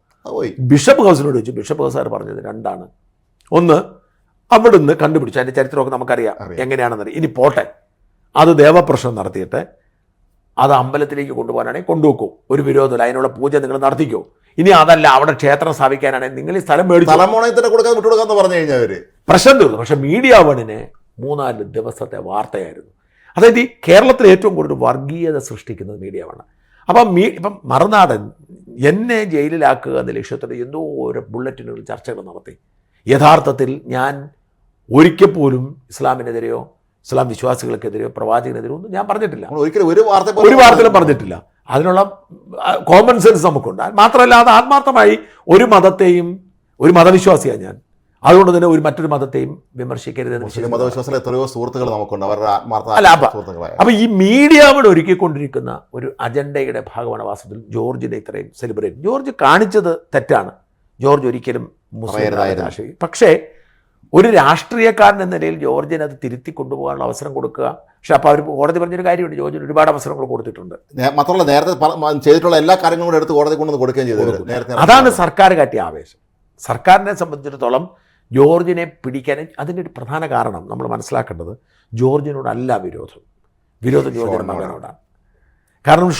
ബിഷപ്പ് ഹൗസിനോട് ചോദിച്ചു. ബിഷപ്പ് ഹൗസ് സാർ പറഞ്ഞത് രണ്ടാണ്. ഒന്ന്, അവിടുന്ന് കണ്ടുപിടിച്ചു, അതിൻ്റെ ചരിത്രമൊക്കെ നമുക്കറിയാം എങ്ങനെയാണെന്നറിയാം. ഇനി പോട്ടെ, അത് ദേവപ്രശ്നം നടത്തിയിട്ട് അത് അമ്പലത്തിലേക്ക് കൊണ്ടുപോകാനാണെങ്കിൽ കൊണ്ടുവെക്കും, ഒരു വിരോധമില്ല, അതിനുള്ള പൂജ നിങ്ങൾ നടത്തിക്കോ. ഇനി അതല്ല, അവിടെ ക്ഷേത്രം സ്ഥാപിക്കാനാണെങ്കിൽ നിങ്ങൾ ഈ സ്ഥലം മേടിച്ചു പറഞ്ഞു കഴിഞ്ഞാൽ പ്രശ്നം തീർന്നു. പക്ഷെ മീഡിയ വണിന് 3-4 ദിവസത്തെ വാർത്തയായിരുന്നു. അതായത് ഈ കേരളത്തിൽ ഏറ്റവും കൂടുതൽ വർഗീയത സൃഷ്ടിക്കുന്നത് മീഡിയ വണ്. ഇപ്പം മറുനാടൻ എന്നെ ജയിലിലാക്കുക എന്ന ലക്ഷ്യത്തോടെ എന്തോ ഒരു ബുള്ളറ്റിനുകൾ ചർച്ചകൾ നടത്തി. യഥാർത്ഥത്തിൽ ഞാൻ ഒരിക്കൽ പോലും ഇസ്ലാമിനെതിരെയോ ഇസ്ലാം വിശ്വാസികൾക്കെതിരെയോ പ്രവാചകനെതിരെയോ ഒന്നും ഞാൻ പറഞ്ഞിട്ടില്ല, ഒരിക്കലും ഒരു വാർത്തയിലും പറഞ്ഞിട്ടില്ല. അതിനുള്ള കോമൺ സെൻസ് നമുക്കുണ്ട്. മാത്രമല്ല, അത് ആത്മാർത്ഥമായി ഒരു മതത്തെയും, ഒരു മതവിശ്വാസിയാണ് ഞാൻ, അതുകൊണ്ട് തന്നെ മറ്റൊരു മതത്തെയും വിമർശിക്കരുതെന്ന്. മതവിശ്വാസത്തിൽ എത്രയോ സുഹൃത്തുക്കൾ നമുക്കുണ്ട്, അവരുടെ അപ്പൊ ഈ മീഡിയ അവിടെ ഒരുക്കിക്കൊണ്ടിരിക്കുന്ന ഒരു അജണ്ടയുടെ ഭാഗമാണ് വാസ്തവത്തിൽ ജോർജിനെ ഇത്രയും സെലിബ്രേറ്റ്. ജോർജ് കാണിച്ചത് തെറ്റാണ്. ജോർജ് ഒരിക്കലും മുസ്ലിം, പക്ഷേ ഒരു രാഷ്ട്രീയക്കാരൻ എന്ന നിലയിൽ ജോർജിന് അത് തിരുത്തി കൊണ്ടുപോകാനുള്ള അവസരം കൊടുക്കുക. പക്ഷെ അപ്പോൾ അവർ കോടതി പറഞ്ഞൊരു കാര്യമുണ്ട്, ജോർജിന് ഒരുപാട് അവസരങ്ങൾ കൊടുത്തിട്ടുണ്ട്. മാത്രമല്ല നേരത്തെ ചെയ്തിട്ടുള്ള എല്ലാ കാര്യങ്ങളും കൂടെ എടുത്ത് കോടതി കൊണ്ടുവന്ന് കൊടുക്കുകയും ചെയ്തു. അതാണ് സർക്കാർ കാട്ടിയ ആവേശം. സർക്കാരിനെ സംബന്ധിച്ചിടത്തോളം ജോർജിനെ പിടിക്കാൻ അതിൻ്റെ ഒരു പ്രധാന കാരണം നമ്മൾ മനസ്സിലാക്കേണ്ടത്, ജോർജിനോടല്ല വിരോധം ജോർജിൻ്റെ മകനോടാണ്. കാരണം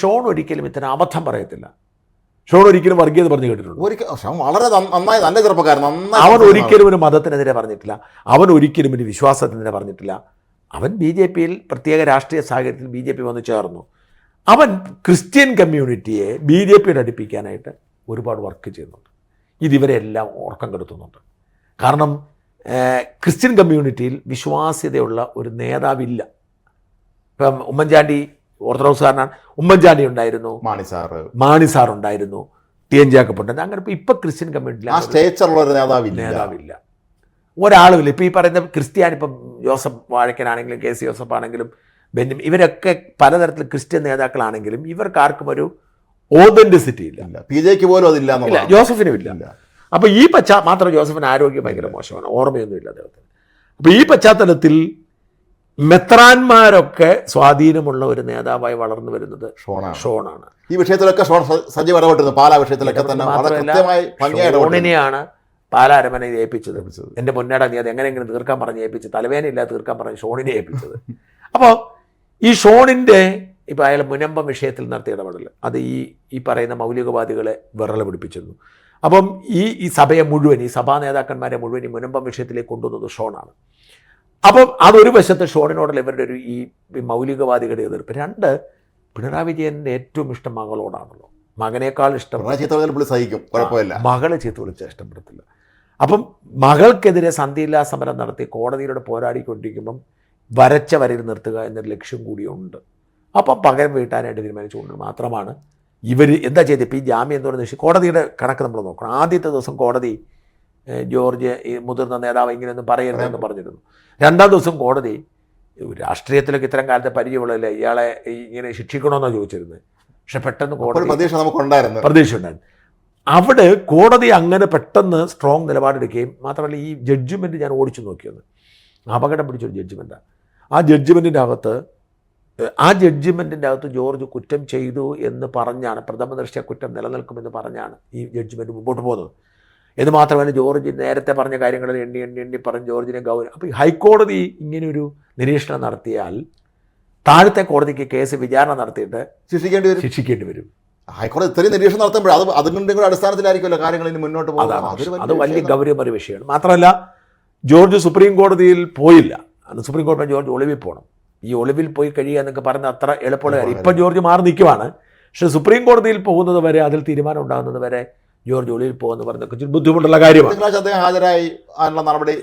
ഷോൺ ഒരിക്കലും ഇത്തരം അബദ്ധം പറയത്തില്ല. ഷോൺ ഒരിക്കലും വർഗീയത പറഞ്ഞു കേട്ടിട്ടുണ്ട്. വളരെ നന്നായി, നല്ല ചെറുപ്പക്കാരൻ. അവൻ ഒരിക്കലും ഒരു മതത്തിനെതിരെ പറഞ്ഞിട്ടില്ല, അവൻ ഒരിക്കലും ഒരു വിശ്വാസത്തിനെതിരെ പറഞ്ഞിട്ടില്ല. അവൻ BJP-യിൽ പ്രത്യേക രാഷ്ട്രീയ സാഹചര്യത്തിൽ BJP വന്ന് ചേർന്നു. അവൻ ക്രിസ്ത്യൻ കമ്മ്യൂണിറ്റിയെ BJP-യുടെ അടുപ്പിക്കാനായിട്ട് ഒരുപാട് വർക്ക് ചെയ്യുന്നുണ്ട്. ഇതിവരെല്ലാം ഓർക്കം കെടുത്തുന്നുണ്ട്. കാരണം ക്രിസ്ത്യൻ കമ്മ്യൂണിറ്റിയിൽ വിശ്വാസ്യതയുള്ള ഒരു നേതാവില്ല. ഇപ്പം ഉമ്മൻചാണ്ടി ഓർത്തഡോക്സുകാരനാണ്, ഉമ്മൻചാണ്ടി ഉണ്ടായിരുന്നു, മാണി സാർ ഉണ്ടായിരുന്നു, TN ജേക്കബ്. അങ്ങനെ ഇപ്പം ക്രിസ്ത്യൻ കമ്മ്യൂണിറ്റിയിൽ നേതാവില്ല, ഒരാളുമില്ല. ഇപ്പം ഈ പറയുന്ന ക്രിസ്ത്യാനി, ഇപ്പം ജോസഫ് വാഴക്കനാണെങ്കിലും KC ജോസഫ് ആണെങ്കിലും ബെന്യാമിൻ, ഇവരൊക്കെ പലതരത്തിൽ ക്രിസ്ത്യൻ നേതാക്കളാണെങ്കിലും ഇവർക്കാർക്കും ഒരു ഓതന്റിസിറ്റി ഇല്ല. PJക്ക് പോലും അതില്ല, ജോസഫിനും ഇല്ല. അപ്പോൾ ഈ മാത്രം ജോസഫിന് ആരോഗ്യം ഭയങ്കര മോശമാണ്, ഓർമ്മയൊന്നുമില്ല അദ്ദേഹത്തിന്. അപ്പോൾ ഈ പശ്ചാത്തലത്തിൽ മെത്രാന്മാരൊക്കെ സ്വാധീനമുള്ള ഒരു നേതാവായി വളർന്നു വരുന്നത് ഷോണാണ്. ഈ വിഷയത്തിലൊക്കെ സജീവ ഇടപെട്ടിരുന്നു. പാലാ വിഷയത്തിലൊക്കെ തന്നെ ഷോണിനെയാണ് പാലാ അരമന ഏൽപ്പിച്ചത്. എൻ്റെ പൊന്നേടാ, നീ അത് എങ്ങനെയെങ്കിലും തീർക്കാൻ പറഞ്ഞ് ഏൽപ്പിച്ചത്, തലവേനയില്ല തീർക്കാൻ പറഞ്ഞ് ഷോണിനെ ഏൽപ്പിച്ചത്. അപ്പോൾ ഈ ഷോണിൻ്റെ ഇപ്പോൾ അയാൾ മുനമ്പം വിഷയത്തിൽ നടത്തിയ ഇടപെടൽ, അത് ഈ പറയുന്ന മൗലികവാദികളെ വിറള പിടിപ്പിച്ചിരുന്നു. അപ്പം ഈ സഭയെ മുഴുവൻ, ഈ സഭാ നേതാക്കന്മാരെ മുഴുവൻ ഈ മുനമ്പം വിഷയത്തിലേക്ക് കൊണ്ടുവന്നത് ഷോണാണ്. അപ്പം അതൊരു വശത്ത് ഷോണിനോടുള്ള ഇവരുടെ ഈ മൗലികവാദികളുടെ എതിർപ്പ്. 2, പിണറായി വിജയൻ്റെ ഏറ്റവും ഇഷ്ടം മകളോടാണല്ലോ. മകനേക്കാൾ ഇഷ്ടം സഹിക്കും, കുഴപ്പമില്ല, മകളെ ചീത്ത വിളിച്ചാൽ ഇഷ്ടപ്പെടത്തില്ല. അപ്പം മകൾക്കെതിരെ സന്ധിയില്ലാ സമരം നടത്തി കോടതിയിലൂടെ പോരാടിക്കൊണ്ടിരിക്കുമ്പം വരച്ച വരയിൽ നിർത്തുക എന്നൊരു ലക്ഷ്യം കൂടിയുണ്ട്. അപ്പം പകരം വീട്ടാനായിട്ട് തീരുമാനിച്ചുകൊണ്ട് മാത്രമാണ് ഇവർ എന്താ ചെയ്തത്. ഇപ്പോൾ ഈ ജാമ്യം എന്ന് പറയുന്നത് കോടതിയുടെ കണക്ക് നമ്മൾ നോക്കണം. ആദ്യത്തെ ദിവസം കോടതി ജോർജ് ഈ മുതിർന്ന നേതാവ് ഇങ്ങനെയൊന്നും പറയരുതെന്ന് പറഞ്ഞിരുന്നു. 2ാം ദിവസം കോടതി, രാഷ്ട്രീയത്തിലൊക്കെ ഇത്തരം കാലത്തെ പരിചയമുള്ളതല്ലേ, ഇയാളെ ഇങ്ങനെ ശിക്ഷിക്കണമെന്നാണ് ചോദിച്ചിരുന്നത്. പക്ഷെ പെട്ടെന്ന് കോടതി പ്രതീക്ഷ ഉണ്ടായിരുന്നു. അവിടെ കോടതി അങ്ങനെ പെട്ടെന്ന് സ്ട്രോങ് നിലപാടെടുക്കുകയും മാത്രമല്ല ഈ ജഡ്ജ്മെൻറ്റ് ഞാൻ ഓടിച്ചു നോക്കിയത് അപകടം പിടിച്ചൊരു ജഡ്ജ്മെൻറ്റാണ്. ആ ജഡ്ജ്മെൻറ്റിൻ്റെ അകത്ത് ജോർജ് കുറ്റം ചെയ്തു എന്ന് പറഞ്ഞാണ്, പ്രഥമ ദൃഷ്ട്യാ കുറ്റം നിലനിൽക്കുമെന്ന് പറഞ്ഞാണ് ഈ ജഡ്ജ്മെൻറ്റ് മുമ്പോട്ട് പോകുന്നത്. എന്ന് മാത്രമല്ല ജോർജ് നേരത്തെ പറഞ്ഞ കാര്യങ്ങളിൽ എണ്ണി പറഞ്ഞ് ജോർജിനെ ഗൗരവം. അപ്പോൾ ഈ ഹൈക്കോടതി ഇങ്ങനെയൊരു നിരീക്ഷണം നടത്തിയാൽ താഴത്തെ കോടതിക്ക് കേസ് വിചാരണ നടത്തിയിട്ട് ശിക്ഷിക്കേണ്ടി വരും. ഹൈക്കോടതി ഇത്രയും നിരീക്ഷണം നടത്തുമ്പോൾ അതിൻ്റെ കൂടെ അടിസ്ഥാനത്തിലായിരിക്കുമല്ലോ കാര്യങ്ങൾ ഇനി മുന്നോട്ട് പോകുന്നത്. അത് വലിയ ഗൗരവമേറിയ വിഷയമാണ്. മാത്രമല്ല ജോർജ് സുപ്രീം കോടതിയിൽ പോയില്ല. അന്ന് സുപ്രീം കോടതി ജോർജ് ഒളിവിൽ പോകണം. ഈ ഒളിവിൽ പോയി കഴിയുക എന്നൊക്കെ പറഞ്ഞ അത്ര എളുപ്പമുള്ള കാര്യം. ഇപ്പം ജോർജ് മാറി നിൽക്കുവാണ്. പക്ഷേ സുപ്രീം കോടതിയിൽ പോകുന്നത് വരെ, അതിൽ തീരുമാനം ഉണ്ടാകുന്നത് വരെ ജോർജ് ഒളിവിൽ പോകുമെന്ന് പറഞ്ഞൊക്കെ ഇച്ചിരി ബുദ്ധിമുട്ടുള്ള കാര്യമാണ്. ഹാജരായി നടപടി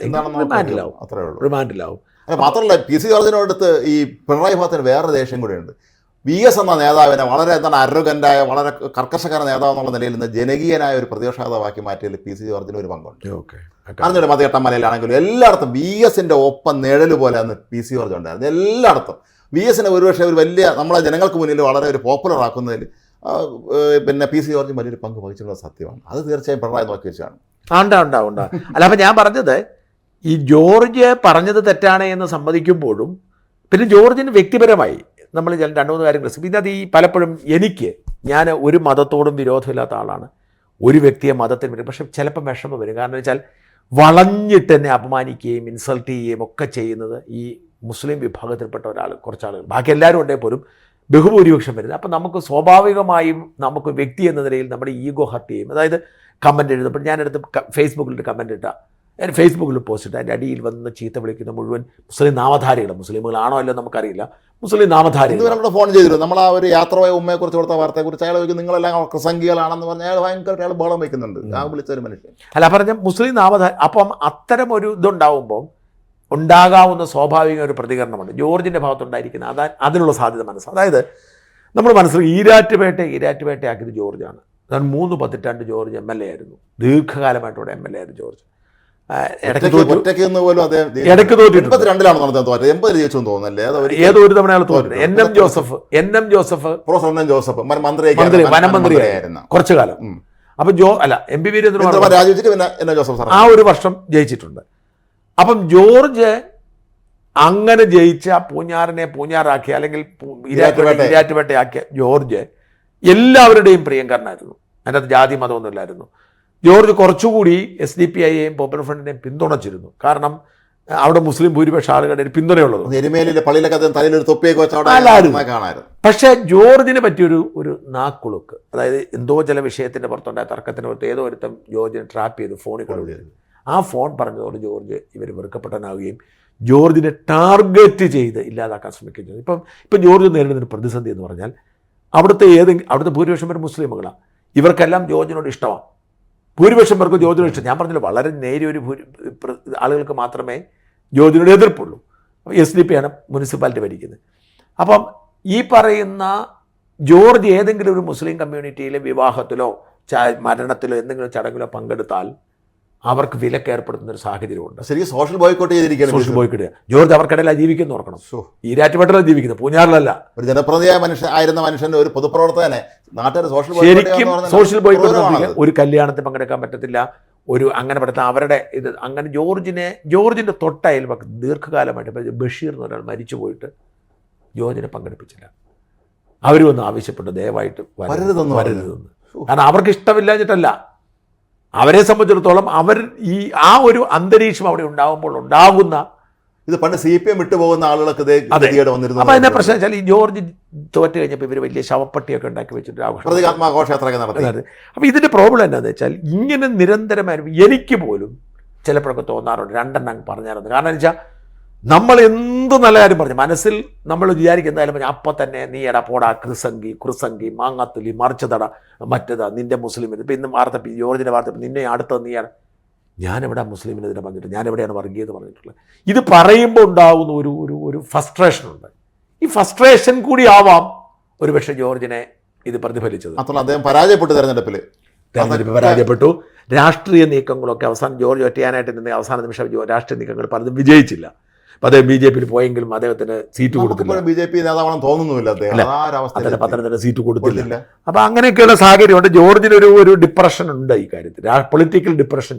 റിമാൻഡിലാവും. മാത്രമല്ല PC ജോർജിനോടത്ത് ഈ പിണറായി ഭാഗത്തിന് വേറൊരു ദേഷ്യം കൂടെയുണ്ട്. VS എന്ന നേതാവിനെ വളരെ അരോഗൻ്റായ, വളരെ കർക്കശക്കാര നേതാവ് എന്നുള്ള നിലയിൽ നിന്ന് ജനകീയനായ ഒരു പ്രതിപക്ഷ നേതാവാക്കി മാറ്റിയതിൽ PC ജോർജിന് ഒരു പങ്കുണ്ട്. അറിഞ്ഞൊരു മതകെട്ടമലയിലാണെങ്കിലും എല്ലായിടത്തും VSൻ്റെ ഒപ്പം നിഴല് പോലെ അന്ന് PC ജോർജ് ഉണ്ടായിരുന്നു. എല്ലായിടത്തും VSനെ ഒരുപക്ഷെ ഒരു വലിയ നമ്മളെ ജനങ്ങൾക്ക് മുന്നിൽ വളരെ ഒരു പോപ്പുലർ ആക്കുന്നതിൽ പിന്നെ PC ജോർജ് വലിയൊരു പങ്ക് വഹിച്ചിട്ടുള്ള സത്യമാണ്. അത് തീർച്ചയായും പിണറായി നോക്കി വെച്ചാണ്. ഉണ്ടാവും. അല്ല, അപ്പം ഞാൻ പറഞ്ഞത് ഈ ജോർജ് പറഞ്ഞത് തെറ്റാണ് എന്ന് സമ്മതിക്കുമ്പോഴും പിന്നെ ജോർജിന് വ്യക്തിപരമായി നമ്മൾ 2-3 കാര്യങ്ങൾ പിന്നെ അത് ഈ പലപ്പോഴും ഞാൻ ഒരു മതത്തോടും വിരോധമില്ലാത്ത ആളാണ്. ഒരു വ്യക്തിയെ മതത്തിന് വരും, പക്ഷെ ചിലപ്പം വിഷമം വരും. കാരണം വെച്ചാൽ വളഞ്ഞിട്ട് എന്നെ അപമാനിക്കുകയും ഇൻസൾട്ട് ചെയ്യുകയും ഒക്കെ ചെയ്യുന്നത് ഈ മുസ്ലിം വിഭാഗത്തിൽപ്പെട്ട കുറച്ചാളുകൾ, ബാക്കി എല്ലാവരും ഉണ്ടെങ്കിൽ പോലും ബഹുഭൂരിപക്ഷം വരുന്നത്. അപ്പം നമുക്ക് സ്വാഭാവികമായും നമുക്ക് വ്യക്തി എന്ന നിലയിൽ നമ്മുടെ ഈഗോ ഹർട്ട് ചെയ്യും. അതായത് കമൻ്റ് എഴുതുമ്പോൾ ഞാനെടുത്ത് ഫേസ്ബുക്കിൽ കമൻ്റ് ഇട്ടാൽ ഞാൻ ഫേസ്ബുക്കിൽ പോസ്റ്റ് ഇട്ടാൽ അതിൻ്റെ അടിയിൽ വന്ന് ചീത്ത വിളിക്കുന്ന മുഴുവൻ മുസ്ലിം നാമധാരികൾ, മുസ്ലിമുകളാണോ അല്ലോ നമുക്കറിയില്ല, മുസ്ലിം നാമധാരികൾ. നമ്മൾ ഫോൺ ചെയ്തിരുന്നു, നമ്മൾ ആ ഒരു യാത്രപോയ ഉമ്മയെക്കുറിച്ച് കൊടുത്ത വാർത്തയെക്കുറിച്ച് അയാൾ ചോദിക്കും നിങ്ങളെല്ലാം സംഖ്യകളാണെന്ന് പറഞ്ഞാൽ അയാൾ ഭയങ്കര അയാൾ ബഹളം വയ്ക്കുന്നുണ്ട്. ആ വിളിച്ചൊരു മനുഷ്യൻ അല്ല പറഞ്ഞ മുസ്ലിം നാമധാരി. അപ്പം അത്തരം ഒരു ഇതുണ്ടാവുമ്പം ഉണ്ടാകാവുന്ന സ്വാഭാവിക ഒരു പ്രതികരണമുണ്ട് ജോർജിൻ്റെ ഭാഗത്തുണ്ടായിരിക്കുന്നത്. അതിനുള്ള സാധ്യത അതായത് നമ്മൾ മനസ്സിലാക്കി ഈരാറ്റുപേട്ടയാക്കിയത് ജോർജാണ്. അതാണ് 3 പതിറ്റാണ്ട് ജോർജ് MLA ആയിരുന്നു, ദീർഘകാലമായിട്ടൂടെ MLA ആയിരുന്നു ജോർജ്. ഇടയ്ക്ക് തോറ്റിട്ടുണ്ട്, ഏതോ ഒരു തവണ തോറ്റിട്ടുണ്ട്. NM ജോസഫ് വനമന്ത്രിയായിരുന്നു കുറച്ചു കാലം. അപ്പം MP വീരേന്ദ്രൻ ആ ഒരു വർഷം ജയിച്ചിട്ടുണ്ട്. അപ്പം ജോർജ് അങ്ങനെ ജയിച്ച പൂഞ്ഞാറാക്കിയ അല്ലെങ്കിൽ ഈരാറ്റുപേട്ടയാക്കിയ ജോർജ് എല്ലാവരുടെയും പ്രിയങ്കരനായിരുന്നു. അതിൻ്റെ അത് ജാതി മതമൊന്നുമില്ലായിരുന്നു. ജോർജ് കുറച്ചുകൂടി SDPIയെയും പോപ്പുലർ ഫ്രണ്ടിനെയും പിന്തുണച്ചിരുന്നു. കാരണം അവിടെ മുസ്ലിം ഭൂരിപക്ഷ ആളുകളുടെ പിന്തുണയുള്ളത്. പക്ഷേ ജോർജിനെ പറ്റിയൊരു നാക്കുളുക്ക്, അതായത് എന്തോ ചില വിഷയത്തിൻ്റെ പുറത്തുണ്ടായ തർക്കത്തിന് പുറത്ത് ഏതോ ഒരുത്തം ജോർജിനെ ട്രാപ്പ് ചെയ്ത് ഫോണിൽ കൊണ്ടുവരുന്നു. ആ ഫോൺ പറഞ്ഞതോടെ ജോർജ് ഇവർ വെറുക്കപ്പെട്ടനാവുകയും ജോർജിനെ ടാർഗറ്റ് ചെയ്ത് ഇല്ലാതാക്കാൻ ശ്രമിക്കുകയും ചെയ്തു. ഇപ്പം ജോർജ് നേരിടുന്നൊരു പ്രതിസന്ധി എന്ന് പറഞ്ഞാൽ അവിടുത്തെ ഭൂരിപക്ഷം പേർ മുസ്ലിമുകളാണ്. ഇവർക്കെല്ലാം ജോർജിനോട് ഇഷ്ടമാണ്. ഭൂരിപക്ഷം പേർക്ക് ജോർജിനോട് ഇഷ്ടം. ഞാൻ പറഞ്ഞില്ല, വളരെ നേരിയ ഒരു ആളുകൾക്ക് മാത്രമേ ജോർജിനോട് എതിർപ്പുള്ളൂ. SDP മുനിസിപ്പാലിറ്റി ഭരിക്കുന്നത്. അപ്പം ഈ പറയുന്ന ജോർജ് ഏതെങ്കിലും ഒരു മുസ്ലിം കമ്മ്യൂണിറ്റിയിലെ വിവാഹത്തിലോ മരണത്തിലോ എന്തെങ്കിലും ചടങ്ങിലോ പങ്കെടുത്താൽ അവർക്ക് വിലക്ക് ഏർപ്പെടുത്തുന്ന ഒരു സാഹചര്യമുണ്ട്. ശരിക്കും സോഷ്യൽ ബോയ്ക്കോട്ട് ചെയ്തിരിക്കുകയാണ് ജോർജ്. അവർക്കിടയിലാണ് ജീവിക്കുന്നു ഓർക്കണം. ഈരാറ്റുപേട്ടയിലാണ് ജീവിക്കുന്നത്, പൂഞ്ഞാറിലല്ല. ഒരു ജനപ്രതിനിധിയായ ആയിരുന്ന മനുഷ്യന്റെ ഒരു പൊതുപ്രവർത്തകനെ നാട്ടുകാർ ശരിക്കും സോഷ്യൽ ബോയ്ക്കോട്ട്. ഒരു കല്യാണത്തിൽ പങ്കെടുക്കാൻ പറ്റത്തില്ല, അങ്ങനെ പറ്റുന്ന അവരുടെ ഇത്. അങ്ങനെ ജോർജിന്റെ തൊട്ടയിൽ ദീർഘകാലമായിട്ട് ബഷീർ എന്ന് ഒരാൾ മരിച്ചു പോയിട്ട് ജോർജിനെ പങ്കെടുപ്പിച്ചില്ല. അവർ വന്ന് ആവശ്യപ്പെട്ടു ദയവായിട്ട് വരരുതെന്ന്. കാരണം അവർക്ക് ഇഷ്ടമില്ലാഞ്ഞിട്ടല്ല, അവരെ സംബന്ധിച്ചിടത്തോളം ആ ഒരു അന്തരീക്ഷം അവിടെ ഉണ്ടാകുമ്പോൾ ഉണ്ടാകുന്ന ഇത് പണ്ട് CPM വിട്ടുപോകുന്ന ആളുകൾക്ക് വന്നിരുന്നു. അപ്പം അതിൻ്റെ പ്രശ്നം വെച്ചാൽ ഈ ജോർജ് തോറ്റ് കഴിഞ്ഞപ്പോൾ ഇവർ വലിയ ശവപ്പട്ടിയൊക്കെ ഉണ്ടാക്കി വെച്ചിട്ട് ആഘോഷയാത്രയൊക്കെ നടത്തി. അപ്പോൾ ഇതിൻ്റെ പ്രോബ്ലം എന്താണെന്ന് വെച്ചാൽ ഇങ്ങനെ നിരന്തരമായിരുന്നു. എനിക്ക് പോലും ചിലപ്പോഴൊക്കെ തോന്നാറുണ്ട്, 2 എണ്ണം പറഞ്ഞായിരുന്നു. കാരണം എന്ന് വെച്ചാൽ നമ്മൾ എന്ത് നല്ല കാര്യം പറഞ്ഞു മനസ്സിൽ നമ്മൾ വിചാരിക്കുന്നതായാലും പറഞ്ഞു അപ്പം തന്നെ നീ എടാ പോടാ കൃസംഗി മാങ്ങാത്തുലി മറിച്ചതട മറ്റേതാ നിന്റെ മുസ്ലിമിന്. ഇപ്പം ഇന്ന് വാർത്ത ജോർജിൻ്റെ വാർത്ത നിന്നെ അടുത്തത് നീയാണ്. ഞാനെവിടെ മുസ്ലിമിനെതിരെ പറഞ്ഞിട്ട് ഞാനെവിടെയാണ് വർഗീയത പറഞ്ഞിട്ടുള്ളത്. ഇത് പറയുമ്പോൾ ഉണ്ടാകുന്ന ഒരു ഫ്രസ്ട്രേഷനുണ്ട്. ഈ ഫ്രസ്ട്രേഷൻ കൂടി ആവാം ഒരു പക്ഷേ ജോർജിനെ ഇത് പ്രതിഫലിച്ചത്. അദ്ദേഹം തെരഞ്ഞെടുപ്പ് പരാജയപ്പെട്ടു. രാഷ്ട്രീയ നീക്കങ്ങളൊക്കെ ജോർജ് ഒറ്റയാനായിട്ട് നിന്ന് അവസാന നിമിഷം രാഷ്ട്രീയ നീക്കങ്ങൾ പലതും വിജയിച്ചില്ല. അപ്പോൾ അദ്ദേഹം BJPയിൽ പോയെങ്കിലും അദ്ദേഹത്തിന് സീറ്റ് കൊടുത്തില്ല. BJP നേതാവാണെന്ന് തോന്നുന്നുമില്ല, പത്തനംതിട്ട സീറ്റ് കൊടുത്തില്ല. അപ്പോൾ അങ്ങനെയൊക്കെയുള്ള സാഹചര്യമുണ്ട്. ജോർജിന് ഒരു ഡിപ്രഷൻ ഉണ്ട് ഈ കാര്യത്തിൽ, പൊളിറ്റിക്കൽ ഡിപ്രഷൻ.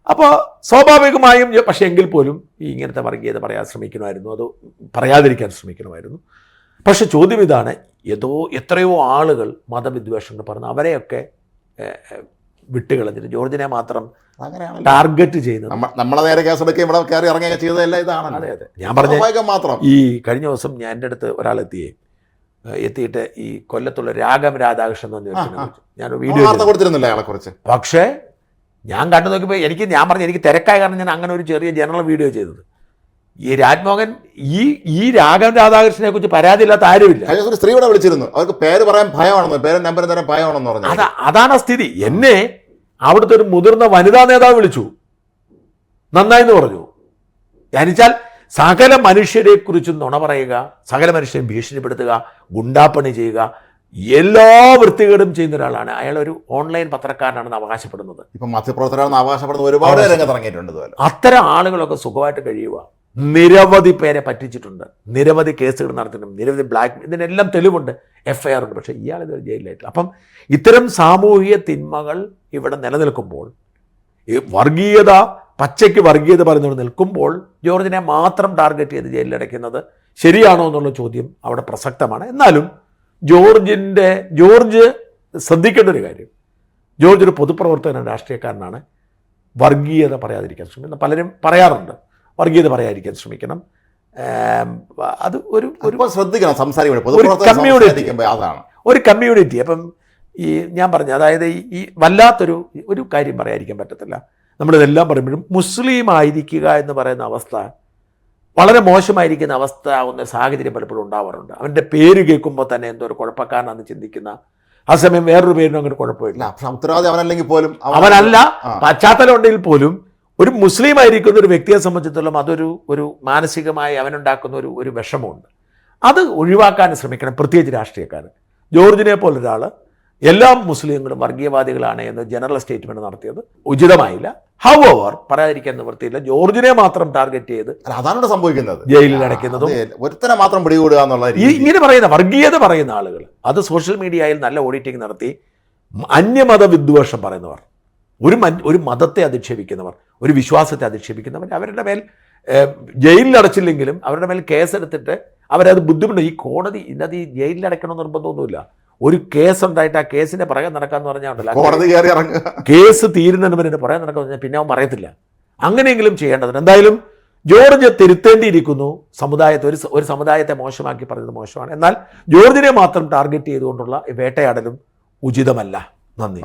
അപ്പോൾ സ്വാഭാവികമായും പക്ഷേ എങ്കിൽ പോലും ഈ ഇങ്ങനത്തെ വർഗീയത പറയാൻ ശ്രമിക്കണമായിരുന്നു, അത് പറയാതിരിക്കാൻ ശ്രമിക്കണമായിരുന്നു. പക്ഷെ ചോദ്യം ഇതാണ്, എത്രയോ ആളുകൾ മതവിദ്വേഷങ്ങൾ പറഞ്ഞ് അവരെയൊക്കെ വിട്ടുകളഞ്ഞിട്ട് ജോർജിനെ മാത്രം ടാർഗറ്റ് ചെയ്യുന്നത്. നമ്മളെ നേരെ കേസെടുക്കുകയും ഇവിടെ കയറി ഇറങ്ങുകയൊക്കെ ചെയ്തതല്ല ഇതാണ്. അതെ ഞാൻ പറഞ്ഞ മാത്രം. ഈ കഴിഞ്ഞ ദിവസം എൻ്റെ അടുത്ത് ഒരാൾ എത്തിയിട്ട് ഈ കൊല്ലത്തുള്ള രാധാകൃഷ്ണൻ എന്ന് പറഞ്ഞ ഞാൻ വീഡിയോ കൊടുത്തിരുന്നില്ല അയാളെ കുറിച്ച്. പക്ഷേ ഞാൻ കണ്ടു നോക്കിയപ്പോൾ എനിക്ക് തിരക്കായ കാരണം ഞാൻ അങ്ങനെ ഒരു ചെറിയ ജനറൽ വീഡിയോ ചെയ്തത്. ഈ രാജ്മോഹൻ ഈ രാധാകൃഷ്ണനെ കുറിച്ച് പരാതിയില്ലാത്ത ആരുമില്ല. ഒരു സ്ത്രീയോടെ വിളിച്ചിരുന്നു, അവർക്ക് പേര് പറയാൻ ഭയമാണെന്ന്, പേരും നമ്പരും തരാൻ ഭയമാണെന്ന് പറഞ്ഞു. അതാണ് സ്ഥിതി. എന്നെ അവിടുത്തെ ഒരു മുതിർന്ന വനിതാ നേതാവ് വിളിച്ചു, നന്നായെന്ന് പറഞ്ഞു. എന്നുവെച്ചാൽ സകല മനുഷ്യരെ കുറിച്ചും നുണ പറയുക, സകല മനുഷ്യരെയും ഭീഷണിപ്പെടുത്തുക, ഗുണ്ടാപ്പണി ചെയ്യുക, എല്ലാ വൃത്തികേടും ചെയ്യുന്ന ഒരാളാണ് അയാൾ. ഒരു ഓൺലൈൻ പത്രക്കാരനാണെന്ന് അവകാശപ്പെടുന്നത്. ഇപ്പം മാധ്യമപ്രവർത്തകരാണെന്ന് അവകാശപ്പെടുന്ന ഒരുപാട് രംഗത്ത് ഇറങ്ങിയിട്ടുണ്ട്. അത്തരം ആളുകളൊക്കെ സുഖമായിട്ട് കഴിയുക. നിരവധി പേരെ പറ്റിച്ചിട്ടുണ്ട്, നിരവധി കേസുകൾ നടത്തിയിട്ടുണ്ട്, നിരവധി ഇതിനെല്ലാം തെളിവുണ്ട്, FIR ഉണ്ട്. പക്ഷേ ഇയാൾ ഇതുവരെ ജയിലിലായിട്ടില്ല. അപ്പം ഇത്തരം സാമൂഹിക തിന്മകൾ ഇവിടെ നിലനിൽക്കുമ്പോൾ, ഈ വർഗീയത, പച്ചയ്ക്ക് വർഗീയത പറയുന്നവർ നിൽക്കുമ്പോൾ ജോർജിനെ മാത്രം ടാർഗറ്റ് ചെയ്ത് ജയിലിലടയ്ക്കുന്നത് ശരിയാണോ എന്നുള്ള ചോദ്യം അവിടെ പ്രസക്തമാണ്. എന്നാലും ജോർജ് ശ്രദ്ധിക്കേണ്ട ഒരു കാര്യം, ജോർജ് ഒരു പൊതുപ്രവർത്തകനാണ്, രാഷ്ട്രീയക്കാരനാണ്. വർഗീയത പറയാതിരിക്കാൻ ശ്രമിക്കണം. പലരും പറയാറുണ്ട് വർഗീയത പറയാതിരിക്കാൻ ശ്രമിക്കണം. അത് ഒരു ശ്രദ്ധിക്കണം, ഒരു കമ്മ്യൂണിറ്റി. അപ്പം ഈ ഞാൻ പറഞ്ഞു, അതായത് ഈ വല്ലാത്തൊരു കാര്യം പറയാതിരിക്കാൻ പറ്റത്തില്ല. നമ്മളിതെല്ലാം പറയുമ്പോഴും മുസ്ലിം ആയിരിക്കുക എന്ന് പറയുന്ന അവസ്ഥ വളരെ മോശമായിരിക്കുന്ന അവസ്ഥ ആവുന്ന സാഹചര്യം പലപ്പോഴും ഉണ്ടാവാറുണ്ട്. അവൻ്റെ പേര് കേൾക്കുമ്പോൾ തന്നെ എന്തോ ഒരു കുഴപ്പക്കാരനാണെന്ന് ചിന്തിക്കുന്ന, ആ സമയം വേറൊരു പേരിനും അങ്ങനെ കുഴപ്പമില്ല. അവനല്ലെങ്കിൽ പോലും, അവനല്ല, പശ്ചാത്തലം ഉണ്ടെങ്കിൽ പോലും ഒരു മുസ്ലിം ആയിരിക്കുന്ന ഒരു വ്യക്തിയെ സംബന്ധിച്ചിടത്തോളം അതൊരു മാനസികമായി അവനുണ്ടാക്കുന്ന ഒരു വിഷമമുണ്ട്. അത് ഒഴിവാക്കാൻ ശ്രമിക്കണം, പ്രത്യേകിച്ച് രാഷ്ട്രീയക്കാർ. ജോർജിനെ പോലൊരാൾ എല്ലാ മുസ്ലിങ്ങളും വർഗീയവാദികളാണ് എന്ന് ജനറൽ സ്റ്റേറ്റ്മെന്റ് നടത്തിയത് ഉചിതമായില്ല. ഹൗവർ പറയാതിരിക്കാൻ നിവൃത്തിയില്ല, ജോർജിനെ മാത്രം ടാർഗറ്റ് ചെയ്ത് അതാണ് സംഭവിക്കുന്നത്, ജയിലിൽ അടയ്ക്കുന്നതും ഒരുത്തനെ മാത്രം പിടികൂടുക എന്നുള്ള ഇങ്ങനെ പറയുന്ന വർഗീയത പറയുന്ന ആളുകൾ, അത് സോഷ്യൽ മീഡിയയിൽ നല്ല ഓഡിറ്റിംഗ് നടത്തി അന്യമത വിദ്വേഷം പറയുന്നവർ, ഒരു മതത്തെ അധിക്ഷേപിക്കുന്നവർ, ഒരു വിശ്വാസത്തെ അധിക്ഷേപിക്കുന്നവർ, അവരുടെ മേൽ ജയിലിലടച്ചില്ലെങ്കിലും അവരുടെ മേൽ കേസെടുത്തിട്ട് അവരത് ബുദ്ധിമുട്ട്, ഈ കോടതി ഇന്നത് ഈ ജയിലിലടയ്ക്കണമെന്ന് നിർബന്ധമൊന്നുമില്ല. ഒരു കേസ് ഉണ്ടായിട്ട് ആ കേസിന്റെ പുറകെ നടക്കാന്ന് പറഞ്ഞാൽ കേസ് തീരുന്നതിന് മുന്നേ പുറകെ നടക്കാന്ന് പറഞ്ഞാൽ പിന്നെ അവൻ പറയത്തില്ല. അങ്ങനെയെങ്കിലും ചെയ്യേണ്ടതുണ്ട്. എന്തായാലും ജോർജ് തിരുത്തേണ്ടിയിരിക്കുന്നു. ഒരു സമുദായത്തെ മോശമാക്കി പറഞ്ഞത് മോശമാണ്. എന്നാൽ ജോർജിനെ മാത്രം ടാർഗറ്റ് ചെയ്തുകൊണ്ടുള്ള വേട്ടയാടലും ഉചിതമല്ല. നന്ദി.